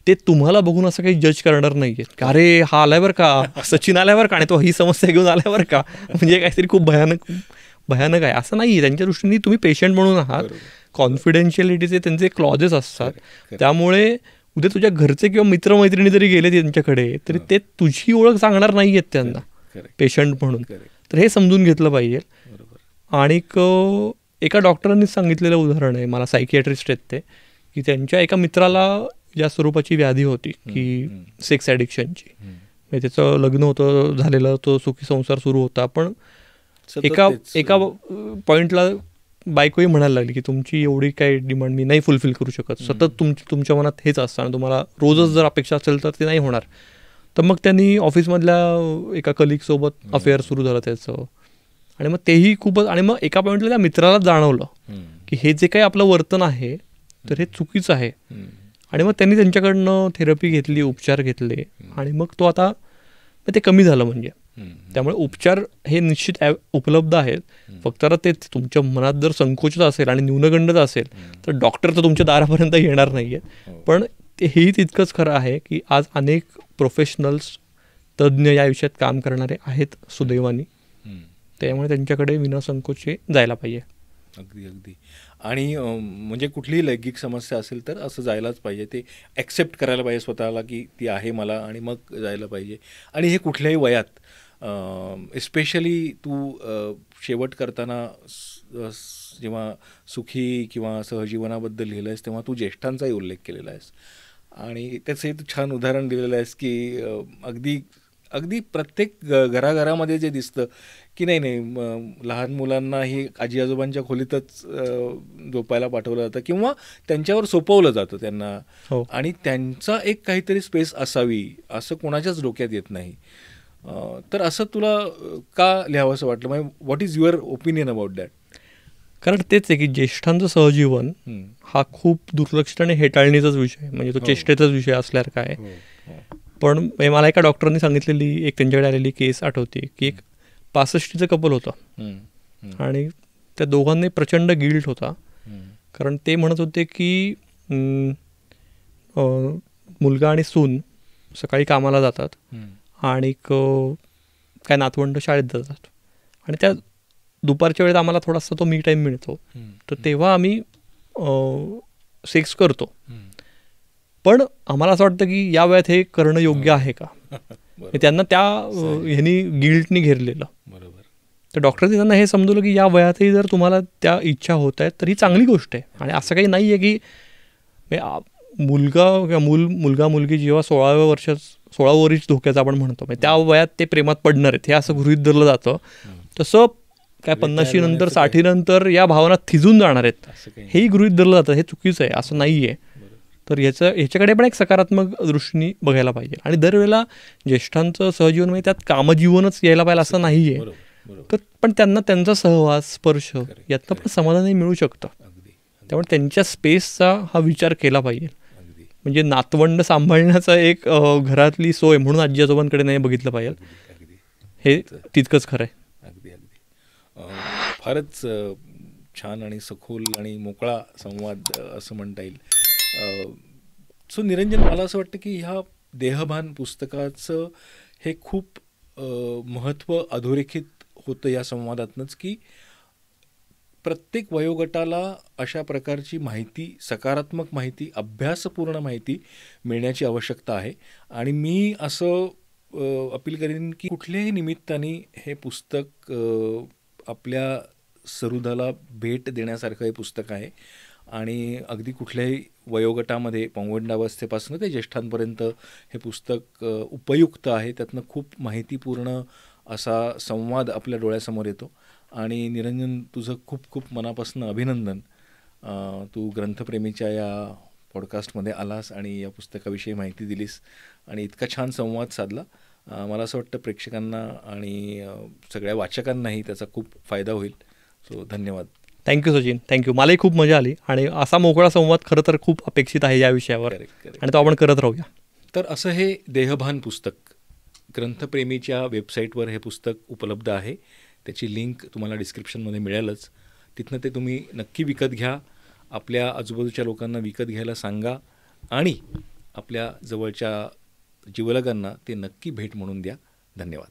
Speaker 1: ते तुम्हाला बघून असं काही जज करणार नाहीये की अरे हा आल्यावर का, सचिन आल्यावर का, आणि तो ही समस्या घेऊन आल्यावर का, म्हणजे काहीतरी खूप भयानक आहे असं नाही. त्यांच्या दृष्टीने तुम्ही पेशंट म्हणून आहात, कॉन्फिडेन्शियलिटीचे त्यांचे क्लॉजेस असतात, त्यामुळे उद्या तुझ्या घरचे किंवा मित्रमैत्रिणी जरी गेले त्यांच्याकडे तरी ते तुझी ओळख सांगणार नाही आहेत त्यांना पेशंट म्हणून. तर हे समजून घेतलं पाहिजे. आणि एका डॉक्टरांनीच सांगितलेलं उदाहरण आहे, मला सायकियाट्रिस्ट आहेत ते, की त्यांच्या एका मित्राला ज्या स्वरूपाची व्याधी होती की सेक्स ॲडिक्शनची, म्हणजे त्याचं लग्न होतं झालेलं, तो सुखी संसार सुरू होता, पण एका पॉईंटला बायकोही म्हणायला लागली की तुमची एवढी काही डिमांड मी नाही फुलफिल करू शकत, सतत तुमच्या मनात हेच असतं आणि तुम्हाला रोजच जर अपेक्षा असेल तर ते नाही होणार. तर मग त्यांनी ऑफिसमधल्या एका कलिगसोबत अफेअर सुरू झालं त्याचं, आणि मग तेही खूपच, आणि मग एका पॉईंटला त्या मित्राला जाणवलं की हे जे काही आपलं वर्तन आहे तर हे चुकीचं आहे. आणि मग त्यांनी त्यांच्याकडनं थेरपी घेतली, उपचार घेतले, आणि मग तो आता ते कमी झालं. म्हणजे त्यामुळे उपचार हे निश्चित उपलब्ध आहेत. फक्त आता ते तुमच्या मनात जर संकोच असेल आणि न्यूनगंड असेल तर डॉक्टर तर तुमच्या दारापर्यंत येणार नाही आहेत. पण हेही तितकंच खरं आहे की आज अनेक प्रोफेशनल्स, तज्ज्ञ या विषयात काम करणारे आहेत सुदैवानी, त्यामुळे त्यांच्याकडे विनासंकोचे जायला पाहिजे.
Speaker 2: अगदी अगदी. आणि म्हणजे कुठलीही लैंगिक समस्या असेल तर असं जायलाच पाहिजे, ते ॲक्सेप्ट करायला पाहिजे स्वतःला की ती आहे मला, आणि मग जायला पाहिजे. आणि हे कुठल्याही वयात, एस्पेशली तू शेवट करताना जेव्हा सुखी किंवा सहजीवनाबद्दल लिहिलं आहेस तेव्हा तू ज्येष्ठांचाही उल्लेख केलेला आहेस, आणि त्याचंही तू छान उदाहरण दिलेलं आहेस की अगदी अगदी प्रत्येक घराघरामध्ये जे दिसतं की नाही लहान मुलांनाही आजी आजोबांच्या खोलीतच झोपायला पाठवलं जातं किंवा त्यांच्यावर सोपवलं जातं त्यांना, आणि त्यांचा एक काहीतरी स्पेस असावी असं कोणाच्याच डोक्यात येत नाही. तर असं तुला का लिहावं असं वाटलं, म्हणजे what is your opinion about that?
Speaker 1: कारण तेच आहे की ज्येष्ठांचं सहजीवन हा खूप दुर्लक्षित आणि हेटाळणीचाच विषय, म्हणजे तो चेष्टेचाच विषय असल्यासारखा आहे. पण मला एका डॉक्टरांनी सांगितलेली एक त्यांच्याकडे आलेली केस आठवते की एक 65चं कपल होतं, आणि त्या दोघांनी प्रचंड गिल्ट होता, कारण ते म्हणत होते की मुलगा आणि सून सकाळी कामाला जातात आणि काय नातवंड शाळेत जातात, आणि त्या दुपारच्या वेळेत आम्हाला थोडासा तो मी टाईम मिळतो, तर तेव्हा आम्ही सेक्स करतो. पण आम्हाला असं वाटतं की या वयात हे करणं योग्य आहे का, त्यांना त्या ह्यांनी गिल्टनी घेरलेलं. तर डॉक्टरने त्यांना हे समजवलं की या वयातही जर तुम्हाला त्या इच्छा होत आहेत तर ही चांगली गोष्ट आहे, आणि असं काही नाही आहे की मुलगा मुलगी जेव्हा 16 वर्ष धोक्याचं आपण म्हणतो, त्या वयात ते प्रेमात पडणार आहेत हे असं गृहीत धरलं जातं. तसं काय 50 नंतर 60 नंतर या भावना थिजून जाणार आहेत हेही गृहीत धरलं जातं. हे चुकीचं आहे, असं नाही आहे. तर ह्याच्याकडे पण एक सकारात्मक दृष्टीने बघायला पाहिजे. आणि दरवेळेला ज्येष्ठांचं सहजीवन म्हणजे त्यात कामजीवनच यायला पाहिजे असं नाही आहे. तर पण त्यांना त्यांचा सहवास, स्पर्श यातनं पण समाधानही मिळू शकतं. त्यामुळे त्यांच्या स्पेसचा हा विचार केला पाहिजे. म्हणजे नातवंड सांभाळण्याचा एक घरातली सोय म्हणून आजी आजोबांकडे नाही बघितलं पाहिजे, हे तितकंच खरं आहे.
Speaker 2: अगदी अगदी. फारच छान आणि सखोल आणि मोकळा संवाद असं म्हणता येईल. सो निरंजन, मला असं वाटतं की ह्या देहभान पुस्तकाचं हे खूप महत्त्व अधोरेखित होतं या संवादातनंच, की प्रत्येक वयोगटाला अशा प्रकारची माहिती, सकारात्मक माहिती, अभ्यासपूर्ण माहिती मिळण्याची आवश्यकता आहे. आणि मी असं अपील करेन की कुठल्याही निमित्ताने हे पुस्तक आपल्या सरुदाला भेट देण्यासारखं हे पुस्तक आहे. आणि अगदी कुठल्याही वयोगटामध्ये, पौगंडावस्थेपासून ते ज्येष्ठांपर्यंत हे पुस्तक उपयुक्त आहे. त्यातनं खूप माहितीपूर्ण असा संवाद आपल्या डोळ्यासमोर येतो. आणि निरंजन, तुझं खूप खूप मनापासून अभिनंदन. तू ग्रंथप्रेमीच्या या पॉडकास्टमध्ये आलास आणि या पुस्तकाविषयी माहिती दिलीस आणि इतका छान संवाद साधला. मला असं वाटतं प्रेक्षकांना आणि सगळ्या वाचकांनाही त्याचा खूप फायदा होईल. सो धन्यवाद.
Speaker 1: Thank you Sachin, thank you. मलाही खूप मजा आली आणि असा मोकळा संवाद खरं तर खूप अपेक्षित आहे या विषयावर, आणि तो आपण करत राहूया.
Speaker 2: तर असं हे देहभान पुस्तक ग्रंथप्रेमीच्या वेबसाईटवर हे पुस्तक उपलब्ध आहे. त्याची लिंक तुम्हाला डिस्क्रिप्शनमध्ये मिळेलच. तिथनं ते तुम्ही नक्की विकत घ्या. आपल्या आजूबाजूच्या लोकांना विकत घ्यायला सांगा आणि आपल्या जवळच्या जिवलगांना ते नक्की भेट म्हणून द्या. धन्यवाद.